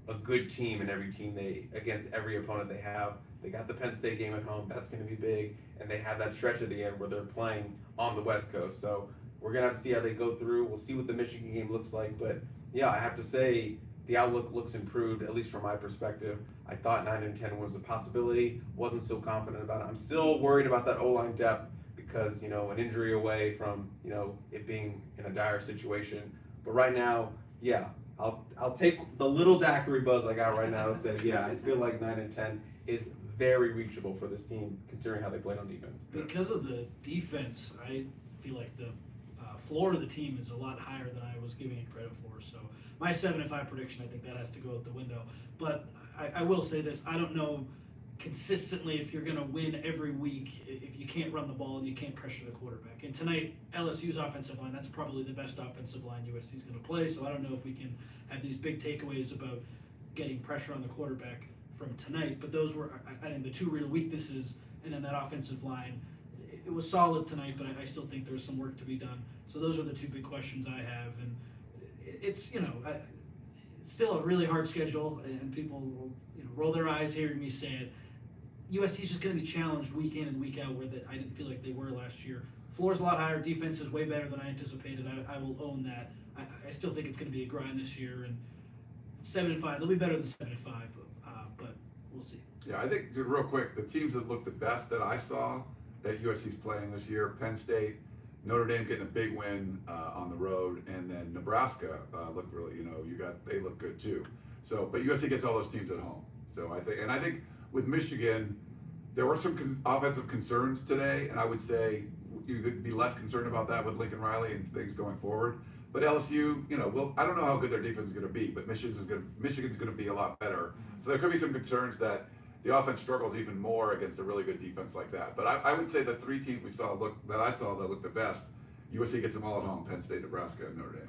a good team in every team against every opponent they have. They got the Penn State game at home. That's going to be big. And they have that stretch at the end where they're playing on the West Coast. So we're going to have to see how they go through. We'll see what the Michigan game looks like. But, yeah, I have to say the outlook looks improved, at least from my perspective. I thought 9-10 was a possibility. Wasn't so confident about it. I'm still worried about that O-line depth because, an injury away from, it being in a dire situation. But right now, yeah, I'll take the little daiquiri buzz I got right now and say, yeah, I feel like 9-10 is very reachable for this team, considering how they played on defense. Because of the defense, I feel like the floor of the team is a lot higher than I was giving it credit for. So my 7-5 prediction, I think that has to go out the window. But I will say this: I don't know consistently if you're going to win every week if you can't run the ball and you can't pressure the quarterback. And tonight, LSU's offensive line, that's probably the best offensive line USC is going to play. So I don't know if we can have these big takeaways about getting pressure on the quarterback from tonight. But those were, I think, the two real weaknesses. And then that offensive line, it was solid tonight, but I still think there's some work to be done. So those are the two big questions I have. And it's, it's still a really hard schedule, and people will roll their eyes hearing me say it. USC is just going to be challenged week in and week out where I didn't feel like they were last year. Floor's a lot higher. Defense is way better than I anticipated. I will own that. I still think it's going to be a grind this year. And 7-5, they'll be better than 7-5, but we'll see. Yeah, I think, real quick, the teams that look the best that I saw that USC's playing this year: Penn State, Notre Dame getting a big win on the road, and then Nebraska looked really, they look good too. So, but USC gets all those teams at home. So I think with Michigan, there were some offensive concerns today, and I would say you could be less concerned about that with Lincoln Riley and things going forward. But LSU, I don't know how good their defense is going to be, but Michigan's going to be a lot better. So there could be some concerns that the offense struggles even more against a really good defense like that. But I would say the three teams that I saw that looked the best, USC gets them all at home: Penn State, Nebraska, and Notre Dame.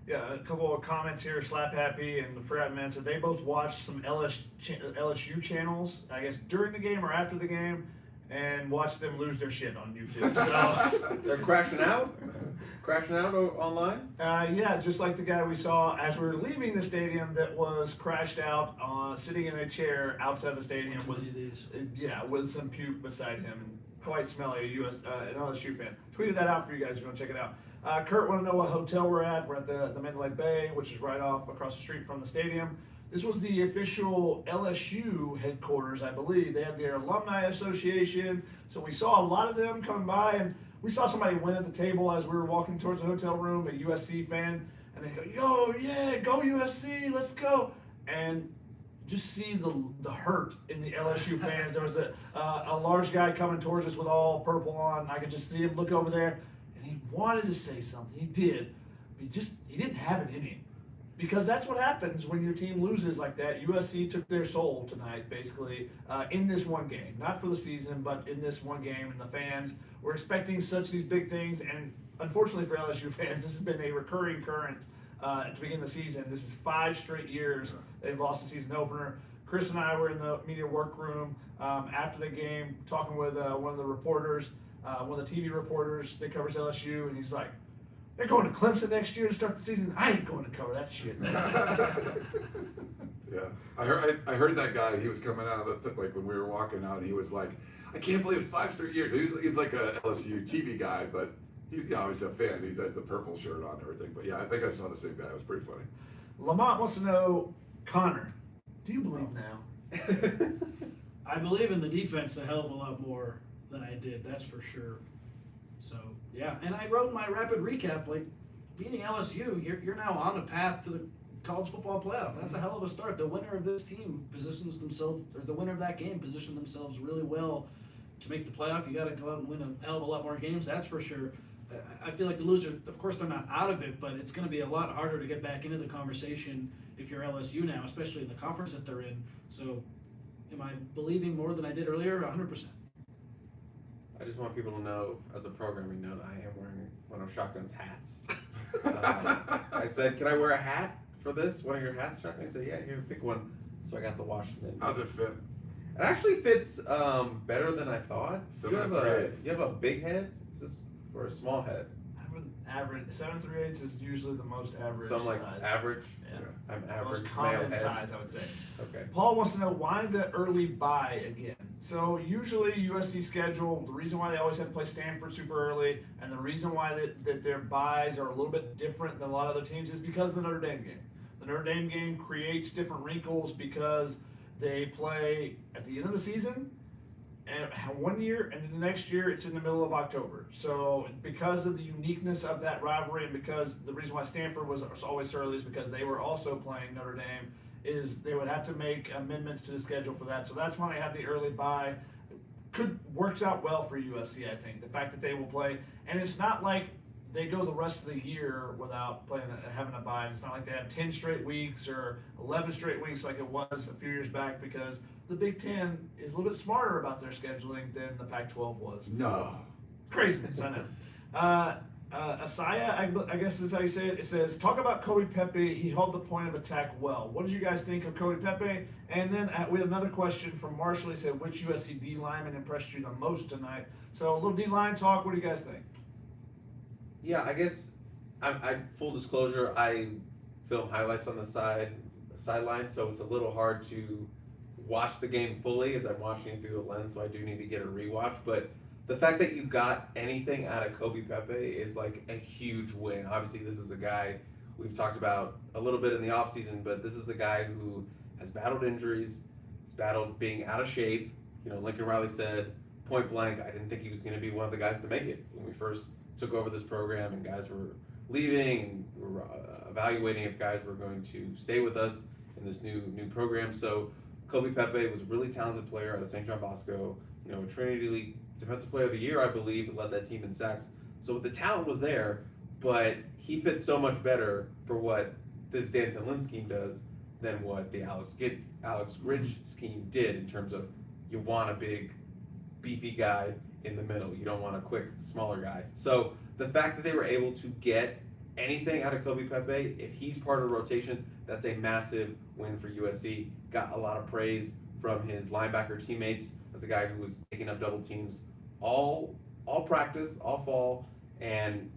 Yeah, a couple of comments here. Slap Happy and the Forgotten Man said they both watched some LSU channels, I guess, during the game or after the game, and watched them lose their shit on YouTube. So they're crashing out online. Yeah, just like the guy we saw as we were leaving the stadium that was crashed out, sitting in a chair outside the stadium with some puke beside him, and quite smelly. An LSU fan tweeted that out for you guys. If you want to check it out. Kurt want to know what hotel we're at. We're at the Mandalay Bay, which is right off across the street from the stadium. This was the official LSU headquarters, I believe. They have their alumni association, so we saw a lot of them coming by, and we saw somebody win at the table as we were walking towards the hotel room, a USC fan, and they go, "Yo, yeah, go USC, let's go!" And just see the hurt in the LSU fans. There was a large guy coming towards us with all purple on. I could just see him look over there. He wanted to say something. He did. But he didn't have it in him. Because that's what happens when your team loses like that. USC took their soul tonight, basically, in this one game. Not for the season, but in this one game. And the fans were expecting these big things. And unfortunately for LSU fans, this has been a recurring current at the beginning of the season. This is 5 straight years they've lost the season opener. Chris and I were in the media workroom after the game talking with one of the reporters. One of the TV reporters that covers LSU, and he's like, "They're going to Clemson next year to start the season. I ain't going to cover that shit." Yeah, I heard that guy. He was coming out of like when we were walking out, and he was like, "I can't believe it's 5 straight years." He's like a LSU TV guy, but he's obviously a fan. He's had the purple shirt on and everything. But yeah, I think I saw the same guy. It was pretty funny. Lamont wants to know, Connor, do you believe now? I believe in the defense a hell of a lot more than I did, that's for sure. So, yeah, and I wrote in my rapid recap, like, beating LSU, you're now on a path to the college football playoff. That's a hell of a start. The winner of this team positions themselves, or the winner of that game positioned themselves really well to make the playoff. You got to go out and win a hell of a lot more games, that's for sure. I feel like the loser, of course, they're not out of it, but it's going to be a lot harder to get back into the conversation if you're LSU now, especially in the conference that they're in. So, am I believing more than I did earlier? 100%. I just want people to know, as a programming note, I am wearing one of Shotgun's hats. I said, can I wear a hat for this? One of your hats, Shotgun? He said, yeah, here, pick one. So I got the Washington. How's it fit? It actually fits better than I thought. So You have a big head? Is this or a small head? I have an average 7 3/8 is usually the most average. So I'm like size. average. Yeah. I'm The average most male common head. size, I would say. Okay. Paul wants to know why the early bye again. So usually USC schedule, the reason why they always have to play Stanford super early, and the reason why that their byes are a little bit different than a lot of other teams is because of the Notre Dame game. The Notre Dame game creates different wrinkles because they play at the end of the season, and 1 year, and then the next year it's in the middle of October. So because of the uniqueness of that rivalry, and because the reason why Stanford was always so early is because they were also playing Notre Dame, is they would have to make amendments to the schedule for that. So that's why they have the early bye. Works out well for USC, I think. The fact that they will play, and it's not like they go the rest of the year without having a bye. It's not like they have 10 straight weeks or 11 straight weeks like it was a few years back, because the Big Ten is a little bit smarter about their scheduling than the Pac-12 was. No. Craziness, I know. Asaya, I guess is how you say it. It says, talk about Kobe Pepe. He held the point of attack well. What did you guys think of Kobe Pepe? And then we had another question from Marshall. He said, which USC D lineman impressed you the most tonight? So a little D line talk. What do you guys think? Yeah, I guess I full disclosure, I film highlights on the sideline, so it's a little hard to watch the game fully as I'm watching it through the lens, so I do need to get a rewatch. But the fact that you got anything out of Kobe Pepe is like a huge win. Obviously, this is a guy we've talked about a little bit in the offseason, but this is a guy who has battled injuries, has battled being out of shape. You know, Lincoln Riley said point blank, I didn't think he was going to be one of the guys to make it when we first took over this program, and guys were leaving, and we were evaluating if guys were going to stay with us in this new program. So Kobe Pepe was a really talented player out of St. John Bosco, you know, a Trinity League Defensive Player of the Year, I believe, and led that team in sacks. So the talent was there, but he fits so much better for what this Danton Lynn scheme does than what the Alex Grinch scheme did, in terms of you want a big, beefy guy in the middle. You don't want a quick, smaller guy. So the fact that they were able to get anything out of Kobe Pepe, if he's part of the rotation, that's a massive win for USC. Got a lot of praise from his linebacker teammates as a guy who was taking up double teams all practice, all fall. And,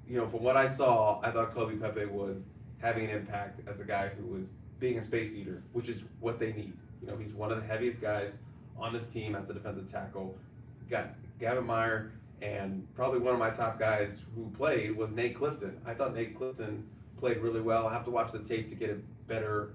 you know, from what I saw, I thought Kobe Pepe was having an impact as a guy who was being a space eater, which is what they need. You know, he's one of the heaviest guys on this team as the defensive tackle. Got Gavin Meyer, and probably one of my top guys who played was Nate Clifton. I thought Nate Clifton played really well. I have to watch the tape to get a better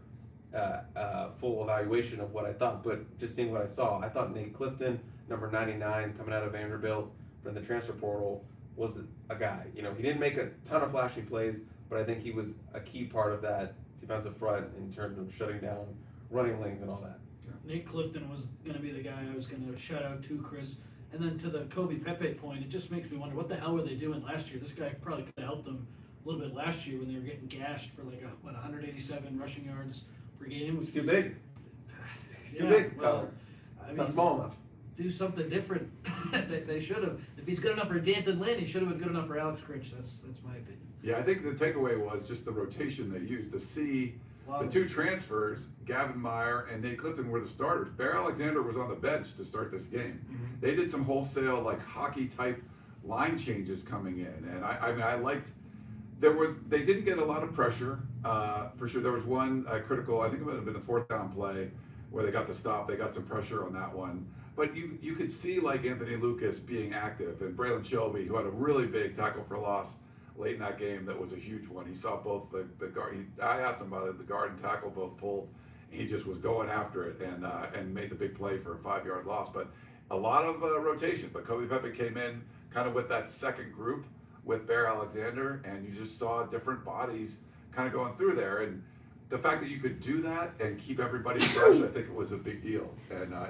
full evaluation of what I thought, but just seeing what I saw, I thought Nate Clifton, number 99, coming out of Vanderbilt from the transfer portal, was a guy. You know, he didn't make a ton of flashy plays, but I think he was a key part of that defensive front in terms of shutting down running lanes and all that. Nate Clifton was going to be the guy I was going to shout out to, Chris. And then to the Kobe Pepe point, it just makes me wonder, what the hell were they doing last year? This guy probably could have helped them a little bit last year when they were getting gashed for like 187 rushing yards per game. He's too big. He's too Yeah, big. well, I Not mean, small enough. do something different. they should have. If he's good enough for Danton Lynn, he should have been good enough for Alex Grinch. That's my opinion. Yeah, I think the takeaway was just the rotation they used to see the two transfers. Gavin Meyer and Nate Clifton were the starters. Bear Alexander was on the bench to start this game. Mm-hmm. They did some wholesale, like, hockey type line changes coming in, and I mean, I liked. They didn't get a lot of pressure, for sure. There was one critical, I think it might have been the fourth down play, where they got the stop. They got some pressure on that one. But you could see, like, Anthony Lucas being active, and Braylon Shelby, who had a really big tackle for loss late in that game. That was a huge one. He saw both the guard. I asked him about it. The guard and tackle both pulled. He just was going after it and made the big play for a 5-yard loss. But a lot of rotation, but Kobe Pepe came in kind of with that second group with Bear Alexander, and you just saw different bodies kind of going through there. And the fact that you could do that and keep everybody fresh, I think it was a big deal. And I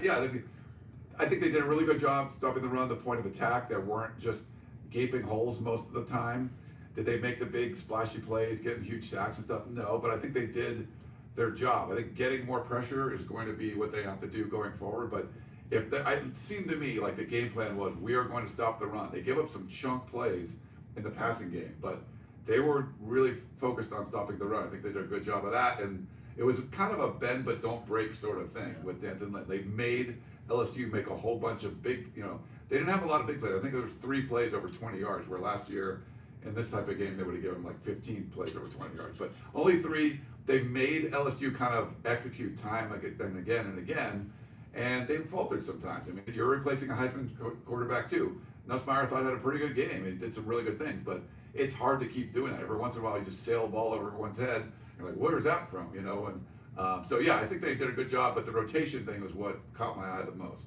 think they did a really good job stopping the run, the point of attack. There weren't just gaping holes most of the time. Did they make the big splashy plays, getting huge sacks and stuff? No, but I think they did their job. I think getting more pressure is going to be what they have to do going forward. But it seemed to me like the game plan was, we are going to stop the run. They give up some chunk plays in the passing game, but they were really focused on stopping the run. I think they did a good job of that, and it was kind of a bend but don't break sort of thing with Danton Lynn. They made LSU make a whole bunch of big, they didn't have a lot of big plays. I think there was 3 plays over 20 yards, where last year in this type of game they would have given them like 15 plays over 20 yards, but only 3. They made LSU kind of execute time again and again, and they faltered sometimes. I mean, you're replacing a Heisman quarterback too. Nussmeier thought had a pretty good game. He did some really good things, but it's hard to keep doing that. Every once in a while, you just sail a ball over everyone's head. You're like, where is that from? So yeah, I think they did a good job, but the rotation thing was what caught my eye the most.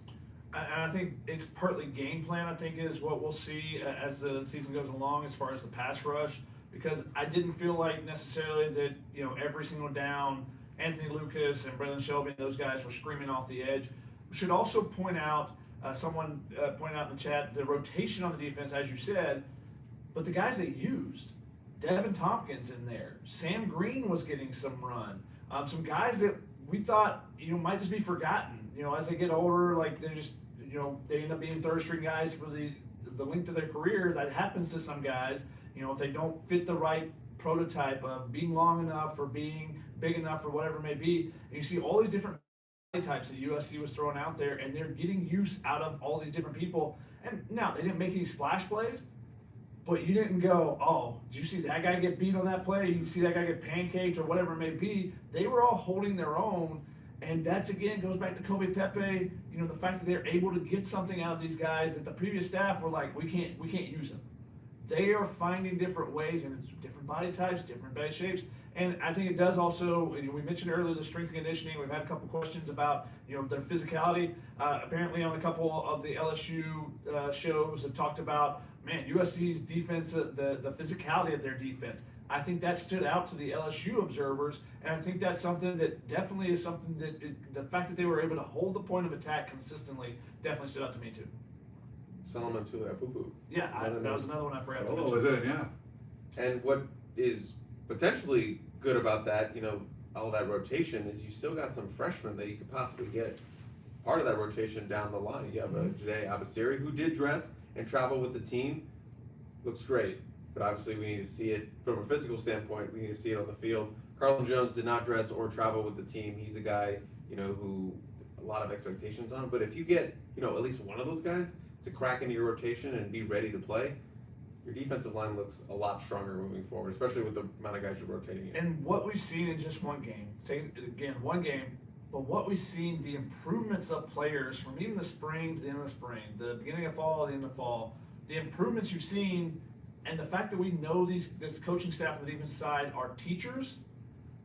And I think it's partly game plan, I think, is what we'll see as the season goes along as far as the pass rush, because I didn't feel like necessarily that, every single down, Anthony Lucas and Braylon Shelby and those guys were screaming off the edge. We should also point out, someone pointed out in the chat, the rotation on the defense, as you said, but the guys they used, Devin Tompkins in there, Sam Green was getting some run, some guys that we thought, might just be forgotten, as they get older, like they're just, they end up being third string guys for the length of their career. That happens to some guys, if they don't fit the right prototype of being long enough or being big enough or whatever it may be. And you see all these different types that USC was throwing out there, and they're getting use out of all these different people. And now they didn't make any splash plays, but you didn't go, oh, did you see that guy get beat on that play? You see that guy get pancaked or whatever it may be. They were all holding their own, and that's, again, goes back to Kobe Pepe, the fact that they're able to get something out of these guys that the previous staff were like, we can't use them. They are finding different ways, and it's different body types, different body shapes. And I think it does also, we mentioned earlier the strength and conditioning. We've had a couple questions about, their physicality. Apparently on a couple of the LSU shows have talked about, USC's defense, the physicality of their defense. I think that stood out to the LSU observers, and I think that's something that definitely is something that, the fact that they were able to hold the point of attack consistently definitely stood out to me too. Solomon Tuipulotu. Yeah, that was another one I forgot to Solo mention. was in, yeah. And what is potentially good about that, all that rotation, is you still got some freshmen that you could possibly get part of that rotation down the line. You have a Jade Abasiri who did dress and travel with the team. Looks great, but obviously we need to see it from a physical standpoint. We need to see it on the field. Carlton Jones did not dress or travel with the team. He's a guy, who a lot of expectations on. But if you get, at least one of those guys to crack into your rotation and be ready to play, your defensive line looks a lot stronger moving forward, especially with the amount of guys you're rotating in. And what we've seen in just one game, one game, but what we've seen, the improvements of players from even the spring to the end of the spring, the beginning of fall to the end of fall, the improvements you've seen, and the fact that we know this coaching staff on the defensive side are teachers,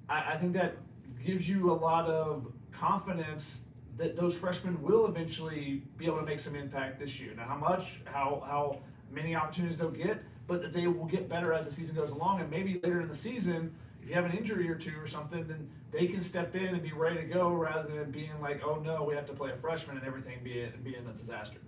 I think that gives you a lot of confidence that those freshmen will eventually be able to make some impact this year. Now, how much, how many opportunities they'll get, but that they will get better as the season goes along, and maybe later in the season, if you have an injury or two or something, then they can step in and be ready to go rather than being like, oh no, we have to play a freshman and everything being a disaster.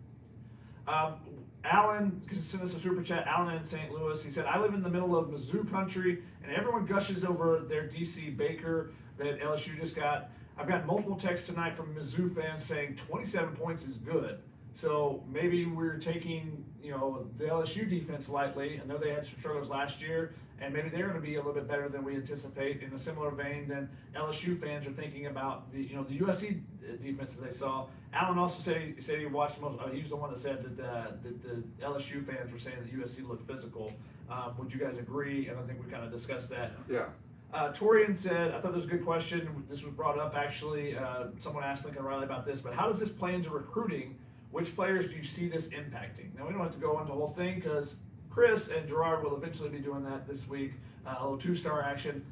Alan sent us a super chat. Alan in St. Louis, he said, I live in the middle of Mizzou country, and everyone gushes over their DC Baker that LSU just got. I've got multiple texts tonight from Mizzou fans saying 27 points is good. So maybe we're taking, the LSU defense lightly. I know they had some struggles last year, and maybe they're going to be a little bit better than we anticipate. In a similar vein, than LSU fans are thinking about the USC defense that they saw. Alan also said he watched most. He was the one that said that the LSU fans were saying that USC looked physical. Would you guys agree? And I think we kind of discussed that. Yeah. Torian said, I thought this was a good question. This was brought up actually. Someone asked Lincoln Riley about this, but how does this play into recruiting? Which players do you see this impacting? Now, we don't have to go into the whole thing because Chris and Gerard will eventually be doing that this week, a little two-star action.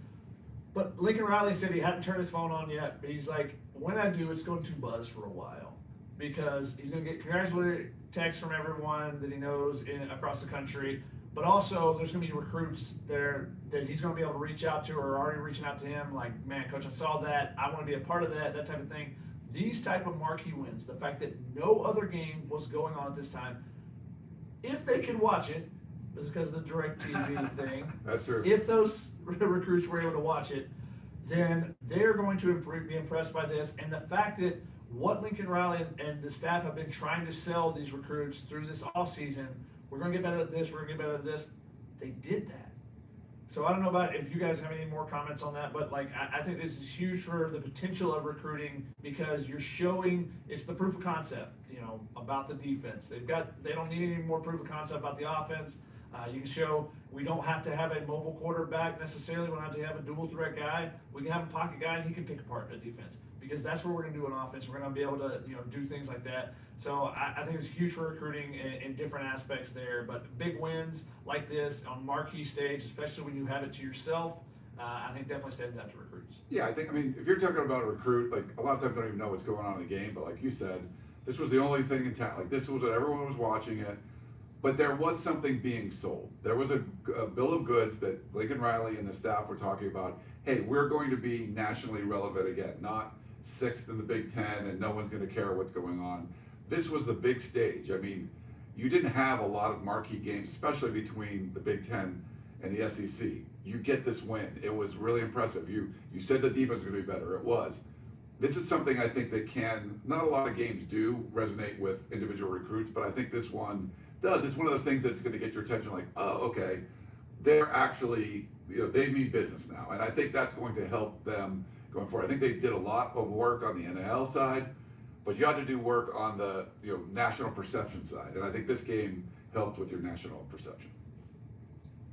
But Lincoln Riley said he hadn't turned his phone on yet, but he's like, when I do, it's going to buzz for a while. because he's going to get congratulatory texts from everyone that he knows across the country. But also, there's going to be recruits there that he's going to be able to reach out to, or are already reaching out to him, like, man, coach, I saw that. I want to be a part of that type of thing. These type of marquee wins, the fact that no other game was going on at this time, if they could watch it, it's because of the DirecTV thing. That's true. If those recruits were able to watch it, then they're going to be impressed by this. And the fact that what Lincoln Riley and the staff have been trying to sell these recruits through this offseason, we're going to get better at this, we're going to get better at this. They did that. So I don't know about if you guys have any more comments on that, but like I think this is huge for the potential of recruiting, because you're showing it's the proof of concept, about the defense. They don't need any more proof of concept about the offense. You can show we don't have to have a mobile quarterback necessarily. We don't have to have a dual threat guy. We can have a pocket guy and he can pick apart a defense, because that's what we're going to do in offense. We're going to be able to do things like that. So I think it's huge for recruiting in different aspects there. But big wins like this on marquee stage, especially when you have it to yourself, I think definitely stands out to recruits. Yeah, I mean, if you're talking about a recruit, like a lot of times I don't even know what's going on in the game, but like you said, this was the only thing in town. Like this was what everyone was watching it, but there was something being sold. There was a bill of goods that Lincoln Riley and the staff were talking about. Hey, we're going to be nationally relevant again, not sixth in the Big Ten and no one's going to care what's going on. This was the big stage. I mean, you didn't have a lot of marquee games, especially between the Big Ten and the SEC. You get this win. It was really impressive. You said the defense was going to be better. It was. This is something I think that not a lot of games do resonate with individual recruits, but I think this one does. It's one of those things that's going to get your attention, like, oh, okay, they're actually, they mean business now. And I think that's going to help them going forward. I think they did a lot of work on the NIL side, but you had to do work on the national perception side. And I think this game helped with your national perception.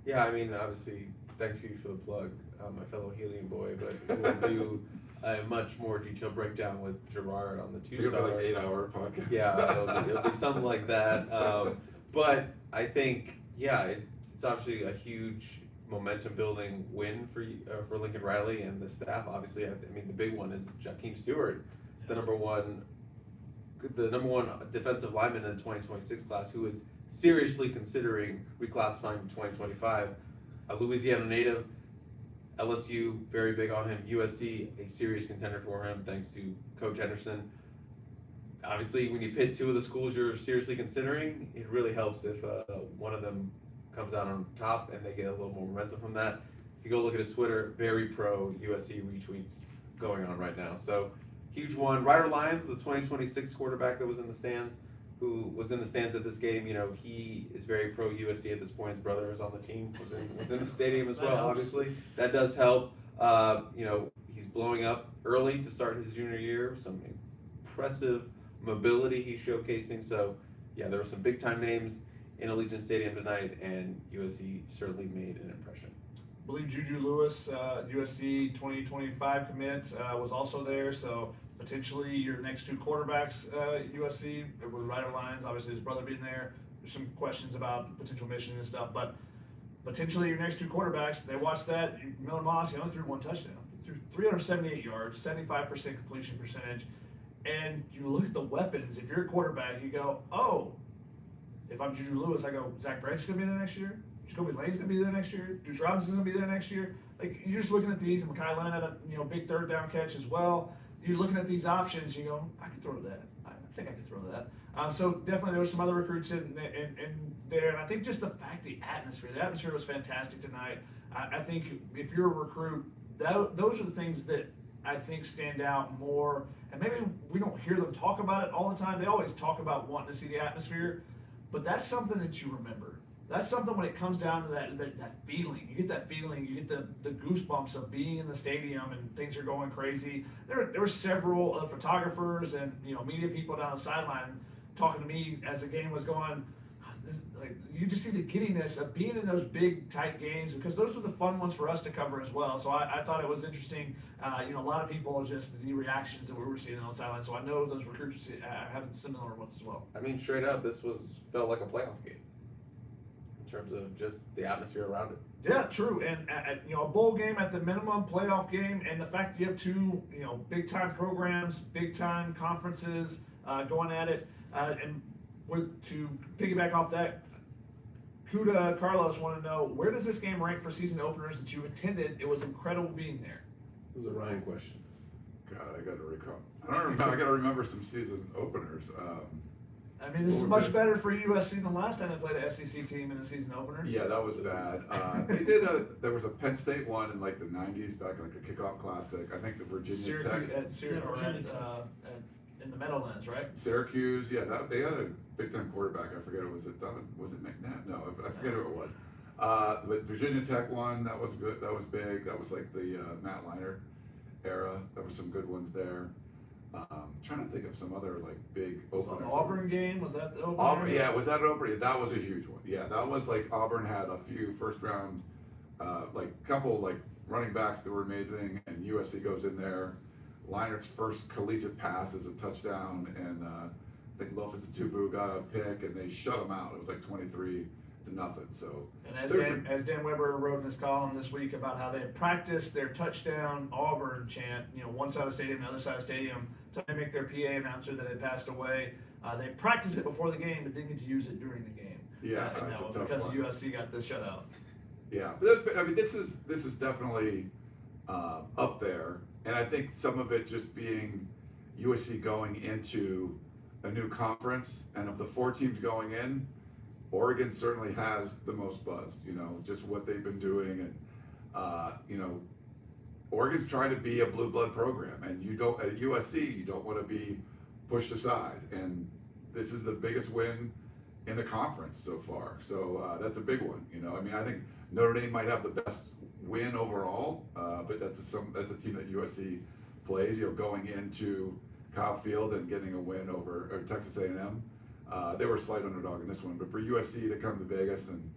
Yeah, I mean, obviously, thank you for the plug, my fellow Helium boy, but we'll do a much more detailed breakdown with Gerard on the It's going to two-star. be like 8-hour podcast. Yeah, it'll be something like that. But I think, it's obviously a huge momentum-building win for Lincoln Riley and the staff. Obviously, I mean, the big one is Jakeem Stewart, the number one defensive lineman in the 2026 class, who is seriously considering reclassifying to 2025. A Louisiana native, LSU very big on him. USC a serious contender for him thanks to Coach Henderson. Obviously, when you pit two of the schools you're seriously considering, it really helps if one of them comes out on top and they get a little more momentum from that. If you go look at his Twitter, very pro USC retweets going on right now. So huge one. Ryder Lyons, the 2026 quarterback that was in the stands, at this game, he is very pro USC at this point. His brother is on the team, was in the stadium as That well. helps. Obviously, that does help. He's blowing up early to start his junior year. Some impressive mobility he's showcasing. So, yeah, there were some big time names in Allegiant Stadium tonight, and USC certainly made an impression. I believe Juju Lewis, USC 2025 commit, was also there. So potentially your next two quarterbacks, USC, with Ryder Lyons, obviously his brother being there. There's some questions about potential mission and stuff, but potentially your next two quarterbacks, they watched that. Miller Moss, he only threw one touchdown. He threw 378 yards, 75% completion percentage. And you look at the weapons. If you're a quarterback, you go, oh, if I'm Juju Lewis, I go, Zach Branch is going to be there next year. Jacoby Lane's going to be there next year. Deuce Robinson's going to be there next year. Like, you're just looking at these, and Mekhi Lennon had a big third down catch as well. You're looking at these options, you go, I could throw that. I think I could throw that. So definitely there were some other recruits in there, and I think just the fact the atmosphere was fantastic tonight. I think if you're a recruit, those are the things that I think stand out more, and maybe we don't hear them talk about it all the time. They always talk about wanting to see the atmosphere, but that's something that you remember. That's something when it comes down to that feeling. You get that feeling, you get the goosebumps of being in the stadium and things are going crazy. There were several photographers and media people down the sideline talking to me as the game was going. Like, you just see the giddiness of being in those big tight games, because those were the fun ones for us to cover as well. So I thought it was interesting. A lot of people, just the reactions that we were seeing on the sideline. So I know those recruits having similar ones as well. I mean, straight up, this felt like a playoff game in terms of just the atmosphere around it. Yeah, true. And a bowl game at the minimum, playoff game, and the fact that you have two big time programs, big time conferences, going at it. And to piggyback off that, Kuda Carlos want to know, where does this game rank for season openers that you attended? It was incredible being there. This is a Ryan question. God, I got to recall. I don't remember. I got to remember some season openers. I mean, this is much better for USC than last time they played an SEC team in a season opener. Yeah, that was bad. There was a Penn State one in like the 90s, back like a kickoff classic. I think the Virginia Tech. In the Meadowlands, right? Syracuse, yeah, they had a big time quarterback. I forget, was it McNabb? No, I forget who it was. But Virginia Tech one, that was good. That was big. That was like the Matt Leinart era. There were some good ones there. Trying to think of some other like big openers. The Auburn game, was that the opener? Auburn, yeah, was that an opener? That was a huge one. Yeah, that was like Auburn had a few first round, like couple like running backs that were amazing, and USC goes in there. Leinart's first collegiate pass is a touchdown, and I think Loftus-Tupu got a pick, and they shut him out. It was like 23-0. So, and as Dan Weber wrote in his column this week about how they had practiced their touchdown Auburn chant, one side of the stadium, the other side of the stadium, to make their PA announcer that had passed away. They practiced it before the game, but didn't get to use it during the game. Yeah, that's a tough because one. USC got the shutout. Yeah, but this is definitely up there, and I think some of it just being USC going into a new conference, and of the 4 teams going in, Oregon certainly has the most buzz. Just what they've been doing, and Oregon's trying to be a blue blood program, and at USC you don't want to be pushed aside, and this is the biggest win in the conference so far. So that's a big one. I think Notre Dame might have the best win overall, but that's a team that USC plays. Going into Kyle Field and getting a win over Texas A&M. They were a slight underdog in this one, but for USC to come to Vegas and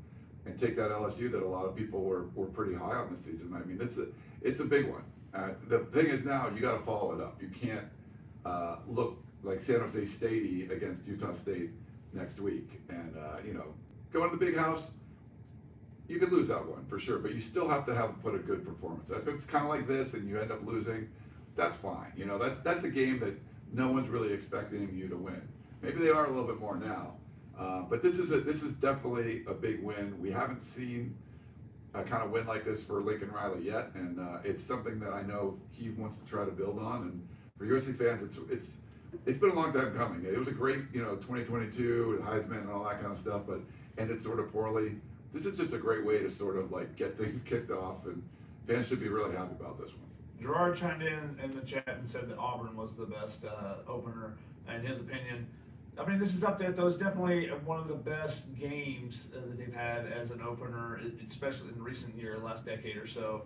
take that LSU that a lot of people were pretty high on this season, it's a big one. The thing is now you got to follow it up. You can't look like San Jose State against Utah State next week, and going to the big house. You could lose that one for sure, but you still have to put a good performance. If it's kind of like this and you end up losing, that's fine. That's a game that no one's really expecting you to win. Maybe they are a little bit more now, but this is definitely a big win. We haven't seen a kind of win like this for Lincoln Riley yet, and it's something that I know he wants to try to build on. And for USC fans, it's been a long time coming. It was a great 2022 with Heisman and all that kind of stuff, but ended sort of poorly. This is just a great way to sort of like get things kicked off, and fans should be really happy about this one. Gerard chimed in the chat and said that Auburn was the best opener, in his opinion. This is up there, though. It's definitely one of the best games that they've had as an opener, especially in recent year, last decade or so.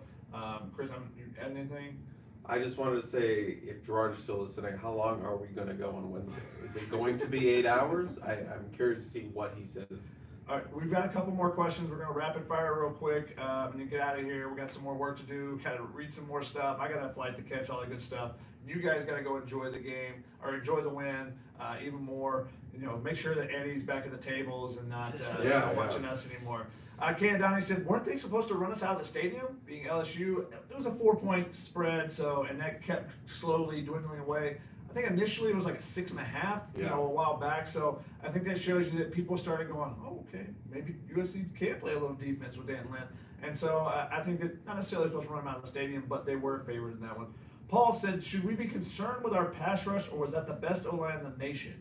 Chris, you add anything? I just wanted to say, if Gerard is still listening, how long are we going to go on Wednesday? Is it going to be 8 hours? I'm curious to see what he says. All right, we've got a couple more questions. We're going to rapid fire real quick and then get out of here. We got some more work to do, kind of read some more stuff. I got a flight to catch, all that good stuff. You guys got to go enjoy the game or enjoy the win even more. Make sure that Eddie's back at the tables and not watching us anymore. Ken Donnie said, weren't they supposed to run us out of the stadium, being LSU? It was a 4-point spread, and that kept slowly dwindling away. I think initially it was like a 6.5, a while back. So I think that shows you that people started going, oh, okay, maybe USC can play a little defense with Dan Lynn. And so I think that not necessarily supposed to run them out of the stadium, but they were favored in that one. Paul said, should we be concerned with our pass rush, or was that the best O-line in the nation?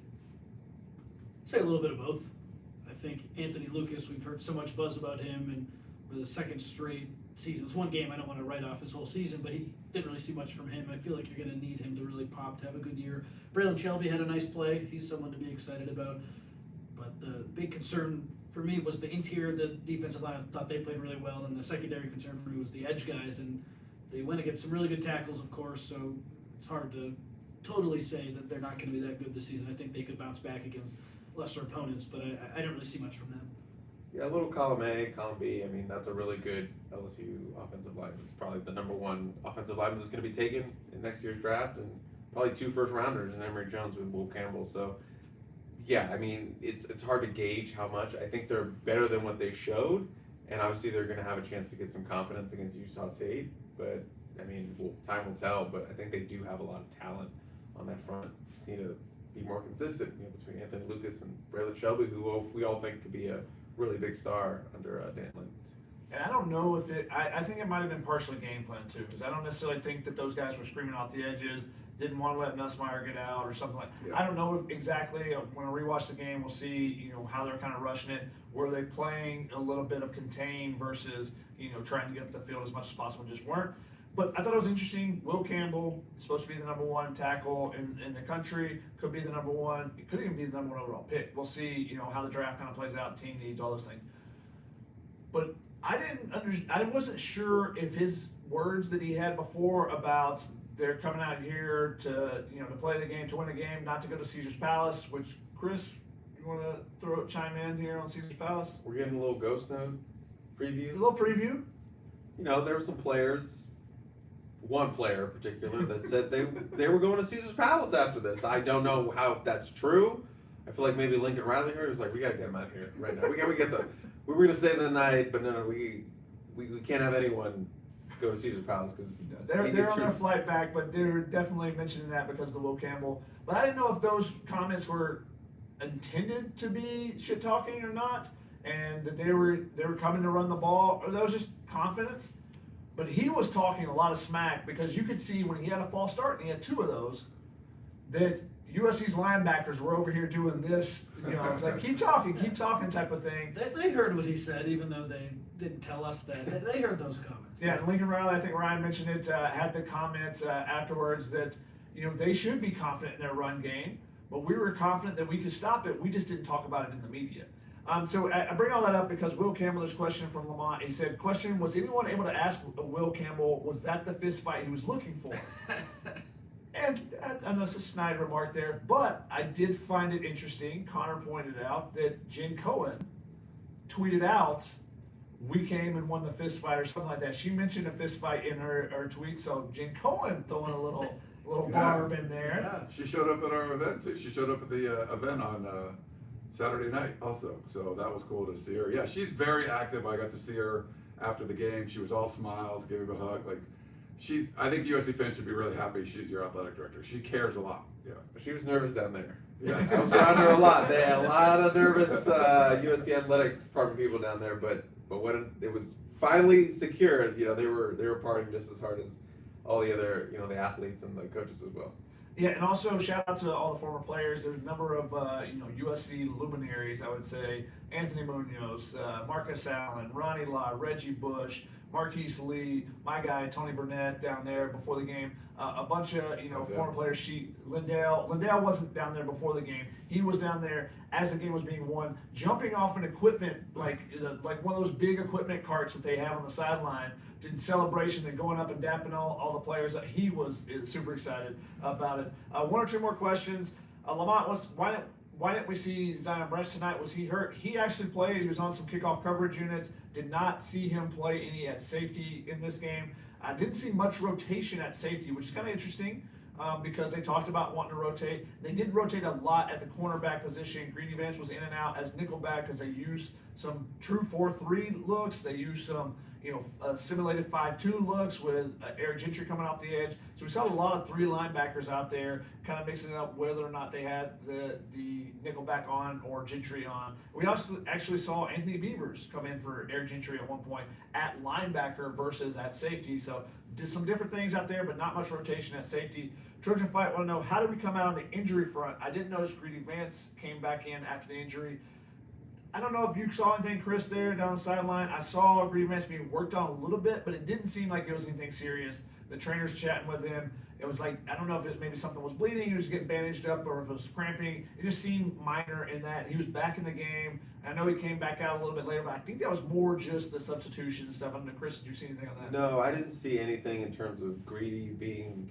I'd say a little bit of both. I think Anthony Lucas, we've heard so much buzz about him, and for the second straight season, it's one game, I don't want to write off his whole season, but he didn't really see much from him. I feel like you're going to need him to really pop, to have a good year. Braylon Shelby had a nice play. He's someone to be excited about. But the big concern for me was the interior, the defensive line. I thought they played really well, and the secondary concern for me was the edge guys, and they went against some really good tackles, of course, so it's hard to totally say that they're not going to be that good this season. I think they could bounce back against lesser opponents, but I didn't really see much from them. Yeah, a little column A, column B. That's a really good LSU offensive line. It's probably the number one offensive lineman that's going to be taken in next year's draft, and probably 2 first-rounders in Emory Jones with Will Campbell. So, yeah, it's hard to gauge how much. I think they're better than what they showed, and obviously they're going to have a chance to get some confidence against Utah State. But, time will tell, but I think they do have a lot of talent on that front. Just need to be more consistent, between Anthony Lucas and Braylon Shelby, who we all think could be a really big star under Dan Lynn. And I don't know if I think it might have been partially game plan too, because I don't necessarily think that those guys were screaming off the edges, didn't want to let Nussmeier get out or something like that. Yeah. I don't know exactly. When I rewatch the game, we'll see, how they're kind of rushing it. Were they playing a little bit of contain versus, trying to get up the field as much as possible, just weren't. But I thought it was interesting. Will Campbell is supposed to be the number one tackle in the country, could be the number one, it could even be the number one overall pick. We'll see, how the draft kind of plays out, team needs, all those things. But I wasn't sure if his words that he had before about they're coming out here to play the game, to win a game, not to go to Caesar's Palace, which Chris, you want to chime in here on Caesar's Palace? We're getting a little ghost note A preview. little preview. There were some players, one player in particular, that said they were going to Caesar's Palace after this. I don't know how that's true. I feel like maybe Lincoln Riley heard. It was like, we got to get him out of here right now. We were going to stay the night, but no, we can't have anyone go to Caesar's Palace because They're on their flight back, but they're definitely mentioning that because of the Will Campbell. But I didn't know if those comments were intended to be shit talking or not, and that they were coming to run the ball, or that was just confidence. But he was talking a lot of smack because you could see when he had a false start, and he had two of those, that USC's linebackers were over here doing this, like keep talking type of thing. They heard what he said, even though they didn't tell us that. They heard those comments. Yeah, and Lincoln Riley, I think Ryan mentioned it, had the comment afterwards that they should be confident in their run game, but we were confident that we could stop it. We just didn't talk about it in the media. So I bring all that up because Will Campbell, there's a question from Lamont. He said, question, was anyone able to ask Will Campbell, was that the fist fight he was looking for? And I know it's a snide remark there, but I did find it interesting. Connor pointed out that Jen Cohen tweeted out, we came and won the fist fight or something like that. She mentioned a fist fight in her tweet, so Jen Cohen throwing a little barb in there. Yeah, she showed up at our event too. She showed up at the event on Saturday night also, so that was cool to see her. Yeah, she's very active. I got to see her after the game. She was all smiles, gave him a hug. I think USC fans should be really happy she's your athletic director. She cares a lot. Yeah. She was nervous down there. Yeah. I was around her a lot. They had a lot of nervous USC athletic department people down there, but when it was finally secured, they were partying just as hard as all the other the athletes and the coaches as well. Yeah, and also shout out to all the former players. There's a number of USC luminaries, I would say. Anthony Munoz, Marcus Allen, Ronnie Law, Reggie Bush, Marquise Lee, my guy Tony Burnett down there before the game. A bunch of former players. Lindell wasn't down there before the game. He was down there as the game was being won, jumping off an equipment like one of those big equipment carts that they have on the sideline in celebration and going up and dapping all the players. He was super excited about it. One or two more questions. Lamont, why didn't we see Zion Branch tonight? Was he hurt? He actually played. He was on some kickoff coverage units. Did not see him play any at safety in this game. I didn't see much rotation at safety, which is kind of interesting because they talked about wanting to rotate. They did rotate a lot at the cornerback position. Greedy Vance was in and out as nickelback because they used some true 4-3 looks. They used some simulated 5-2 looks with Eric Gentry coming off the edge. So we saw a lot of three linebackers out there kind of mixing it up whether or not they had the nickelback on or Gentry on. We also actually saw Anthony Beavers come in for Eric Gentry at one point at linebacker versus at safety. So did some different things out there, but not much rotation at safety. Trojan Fight want to know, how did we come out on the injury front? I didn't notice Greedy Vance came back in after the injury. I don't know if you saw anything, Chris, there down the sideline. I saw Greedy Vance being worked on a little bit, but it didn't seem like it was anything serious. The trainer's chatting with him. It was like, I don't know if maybe something was bleeding, he was getting bandaged up, or if it was cramping. It just seemed minor in that. He was back in the game. I know he came back out a little bit later, but I think that was more just the substitution and stuff. I don't know, Chris, did you see anything on that? No, I didn't see anything in terms of Greedy being,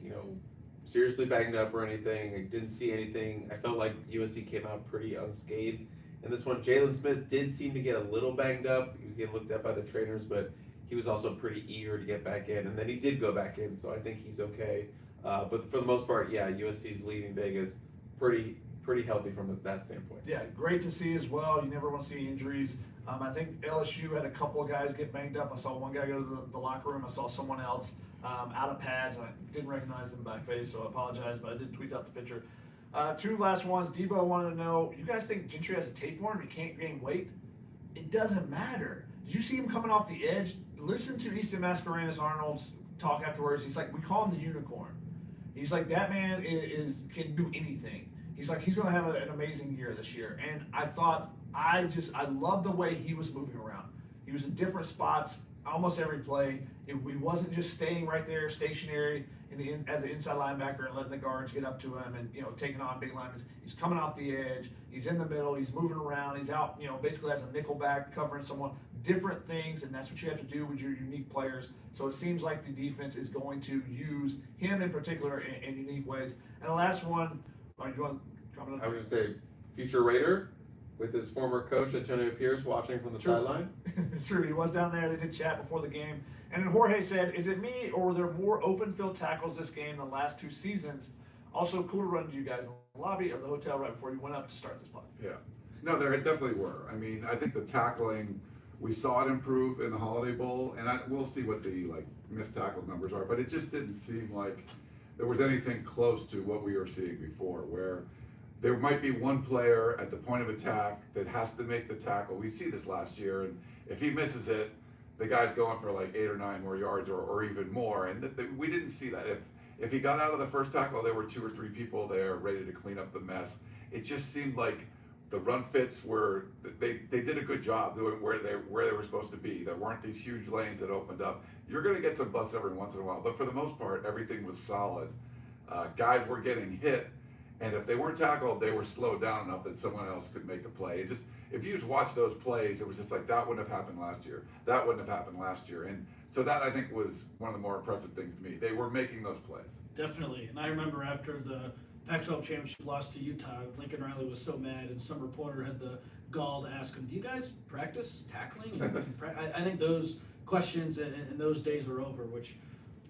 seriously banged up or anything. I didn't see anything. I felt like USC came out pretty unscathed. And this one, Jalen Smith did seem to get a little banged up. He was getting looked at by the trainers, but he was also pretty eager to get back in. And then he did go back in, so I think he's okay. But for the most part, yeah, USC's leaving Vegas pretty healthy from that standpoint. Yeah, great to see as well. You never want to see injuries. I think LSU had a couple of guys get banged up. I saw one guy go to the locker room. I saw someone else out of pads. I didn't recognize them by face, so I apologize, but I did tweet out the picture. Two last ones. Debo wanted to know, you guys think Gentry has a tapeworm? He can't gain weight? It doesn't matter. Did you see him coming off the edge? Listen to Easton Mascarenas Arnold's talk afterwards. He's like, we call him the unicorn. He's like, that man can do anything. He's like, he's going to have an amazing year this year. And I love the way he was moving around. He was in different spots almost every play. He wasn't just staying right there stationary as an inside linebacker and letting the guards get up to him and, taking on big linemen. He's coming off the edge. He's in the middle. He's moving around. He's out, basically as a nickel back covering someone. Different things, and that's what you have to do with your unique players. So it seems like the defense is going to use him in particular in unique ways. And the last one, do you want to comment on? I would just say future Raider with his former coach Antonio Pierce watching from the sideline. It's true. He was down there. They did chat before the game. And then Jorge said, is it me or were there more open field tackles this game than the last 2 seasons? Also, cool to run into you guys in the lobby of the hotel right before you went up to start this pod. Yeah. No, there definitely were. I mean, I think the tackling, we saw it improve in the Holiday Bowl, and we'll see what the missed tackle numbers are, but it just didn't seem like there was anything close to what we were seeing before, where there might be one player at the point of attack that has to make the tackle. We see this last year, and if he misses it, the guy's going for 8 or 9 more yards or even more, and we didn't see that. If he got out of the first tackle, there were 2 or 3 people there ready to clean up the mess. It just seemed like the run fits were, they did a good job doing where they were supposed to be. There weren't these huge lanes that opened up. You're going to get some busts every once in a while, but for the most part, everything was solid. Guys were getting hit, and if they weren't tackled, they were slowed down enough that someone else could make the play. It just, if you just watch those plays, it was just like, that wouldn't have happened last year. That wouldn't have happened last year. And so that, I think, was one of the more impressive things to me. They were making those plays. Definitely. And I remember after the Pac-12 championship loss to Utah, Lincoln Riley was so mad, and some reporter had the gall to ask him, do you guys practice tackling? I think those questions and those days are over, which,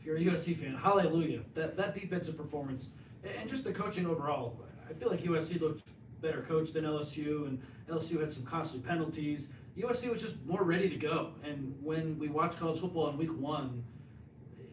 if you're a USC fan, hallelujah. That defensive performance and just the coaching overall, I feel like USC looked better coached than LSU, and LSU had some costly penalties. USC was just more ready to go. And when we watch college football in week 1,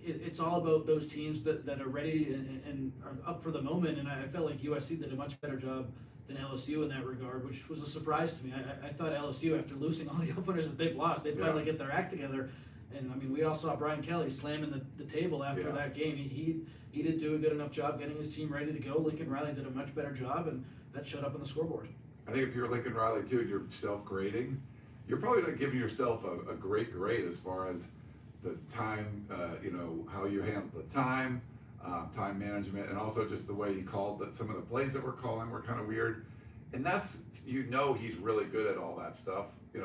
it's all about those teams that are ready and are up for the moment, and I felt like USC did a much better job than LSU in that regard, which was a surprise to me. I thought LSU, after losing all the openers that they've lost, they'd finally get their act together. And I mean, we all saw Brian Kelly slamming the table after that game. He didn't do a good enough job getting his team ready to go. Lincoln Riley did a much better job, and that showed up on the scoreboard. I think if you're Lincoln Riley too, and you're self-grading, you're probably not giving yourself a great grade as far as the time, how you handle the time management, and also just the way he called that. Some of the plays that we're calling were kind of weird, and that's, he's really good at all that stuff. At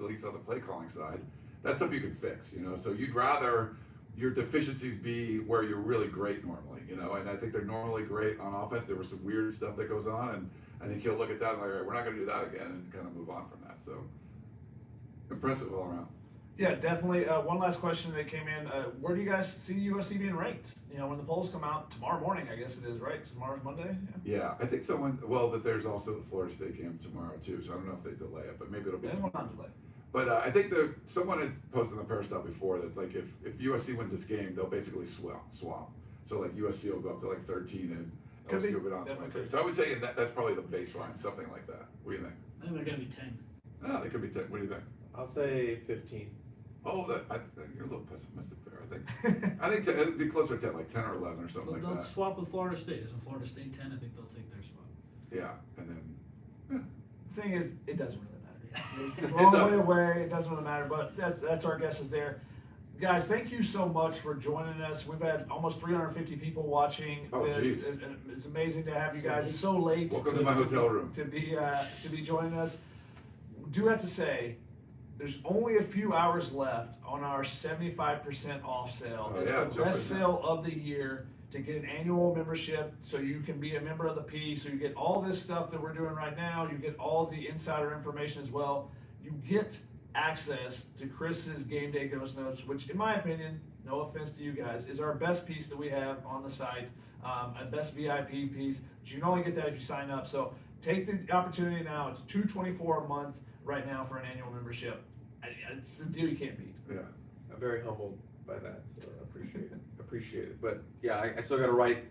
least on the play calling side, that's stuff you can fix. So you'd rather your deficiencies be where you're really great normally. And I think they're normally great on offense. There was some weird stuff that goes on, and I think he'll look at that and all right, we're not going to do that again, and kind of move on from that. So impressive all around. Yeah, definitely. One last question that came in. Where do you guys see USC being ranked? When the polls come out tomorrow morning, I guess it is, right? Tomorrow's Monday? Yeah, I think but there's also the Florida State game tomorrow too, so I don't know if they delay it, but maybe it'll be tomorrow. Not delay. But I think someone had posted on the Peristyle before that's like, if USC wins this game, they'll basically swap. So USC will go up to 13 and LSU will go down to 23. So I would say that's probably the baseline, something like that. What do you think? I think they're going to be 10. No, they could be 10. What do you think? I'll say 15. Oh, you're a little pessimistic there. I think it'd be closer to 10, 10 or 11 or something like They'll that. swap with Florida State. Isn't Florida State 10? I think they'll take their spot. Yeah, and then The thing is, it doesn't really matter. It's a long way away. It doesn't really matter, but that's our guesses there. Guys, thank you so much for joining us. We've had almost 350 people watching this. Geez. It's amazing to have you guys. It's so late. Welcome to my hotel room. To be joining us. Do have to say, there's only a few hours left on our 75% off sale. It's the best sale of the year to get an annual membership, so you can be a member of the P, so you get all this stuff that we're doing right now. You get all the insider information as well. You get access to Chris's Game Day Ghost Notes, which in my opinion, no offense to you guys, is our best piece that we have on the site, a best VIP piece. But you can only get that if you sign up. So take the opportunity now. It's $224 a month right now for an annual membership. It's a deal you can't beat. yeah. I'm very humbled by that, so I appreciate it. But yeah, I still got to write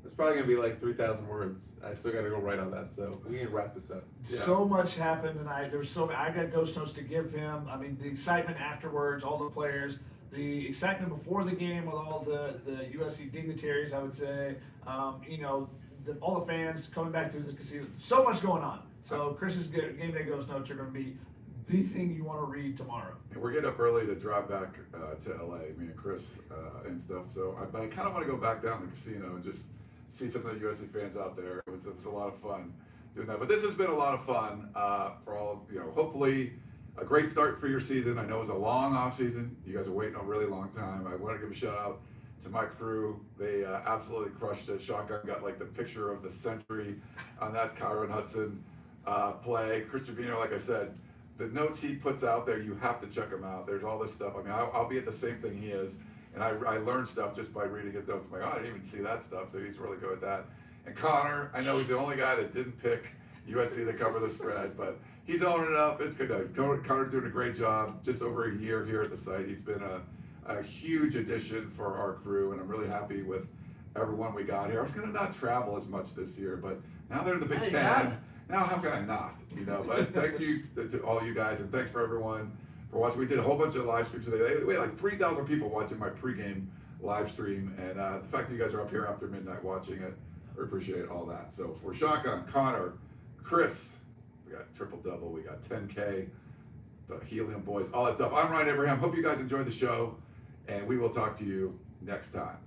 It's probably gonna be like 3,000 words. I still gotta go write on that, so we can wrap this up. Yeah. So much happened tonight. There was so many. I got ghost notes to give him. I mean, the excitement afterwards, all the players, the excitement before the game with all the USC dignitaries, I would say. All the fans coming back to this casino. So much going on. So Chris's game day ghost notes are going to be the thing you want to read tomorrow. And we're getting up early to drive back to LA, me and Chris and stuff. But I kind of want to go back down to the casino and just see some of the USC fans out there. It was a lot of fun doing that. But this has been a lot of fun for all of hopefully a great start for your season. I know it was a long off season. You guys are waiting a really long time. I want to give a shout out to my crew. They absolutely crushed it. Shotgun got like the picture of the century on that Kyron Hudson play. Chris Trevino, like I said, the notes he puts out there, you have to check them out. There's all this stuff. I mean, I'll be at the same thing he is, and I learned stuff just by reading his notes. I'm like, oh, I didn't even see that stuff, so he's really good at that. And Connor, I know he's the only guy that didn't pick USC to cover the spread, but he's owning it up. It's good. Connor's doing a great job. Just over a year here at the site. He's been a huge addition for our crew, and I'm really happy with everyone we got here. I was going to not travel as much this year, but now they're in the Big Hey, Ten. yeah. Now how can I not? But thank you to all you guys, and thanks for everyone for watching. We did a whole bunch of live streams today. We had like 3,000 people watching my pregame live stream, and the fact that you guys are up here after midnight watching it, we appreciate all that. So for Shotgun, Connor, Chris, we got triple double, we got 10K, the Helium Boys, all that stuff. I'm Ryan Abraham. Hope you guys enjoyed the show, and we will talk to you next time.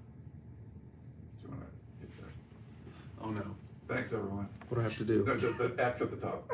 Do you want to hit that? Oh no. Thanks, everyone. What do I have to do? The X at the top.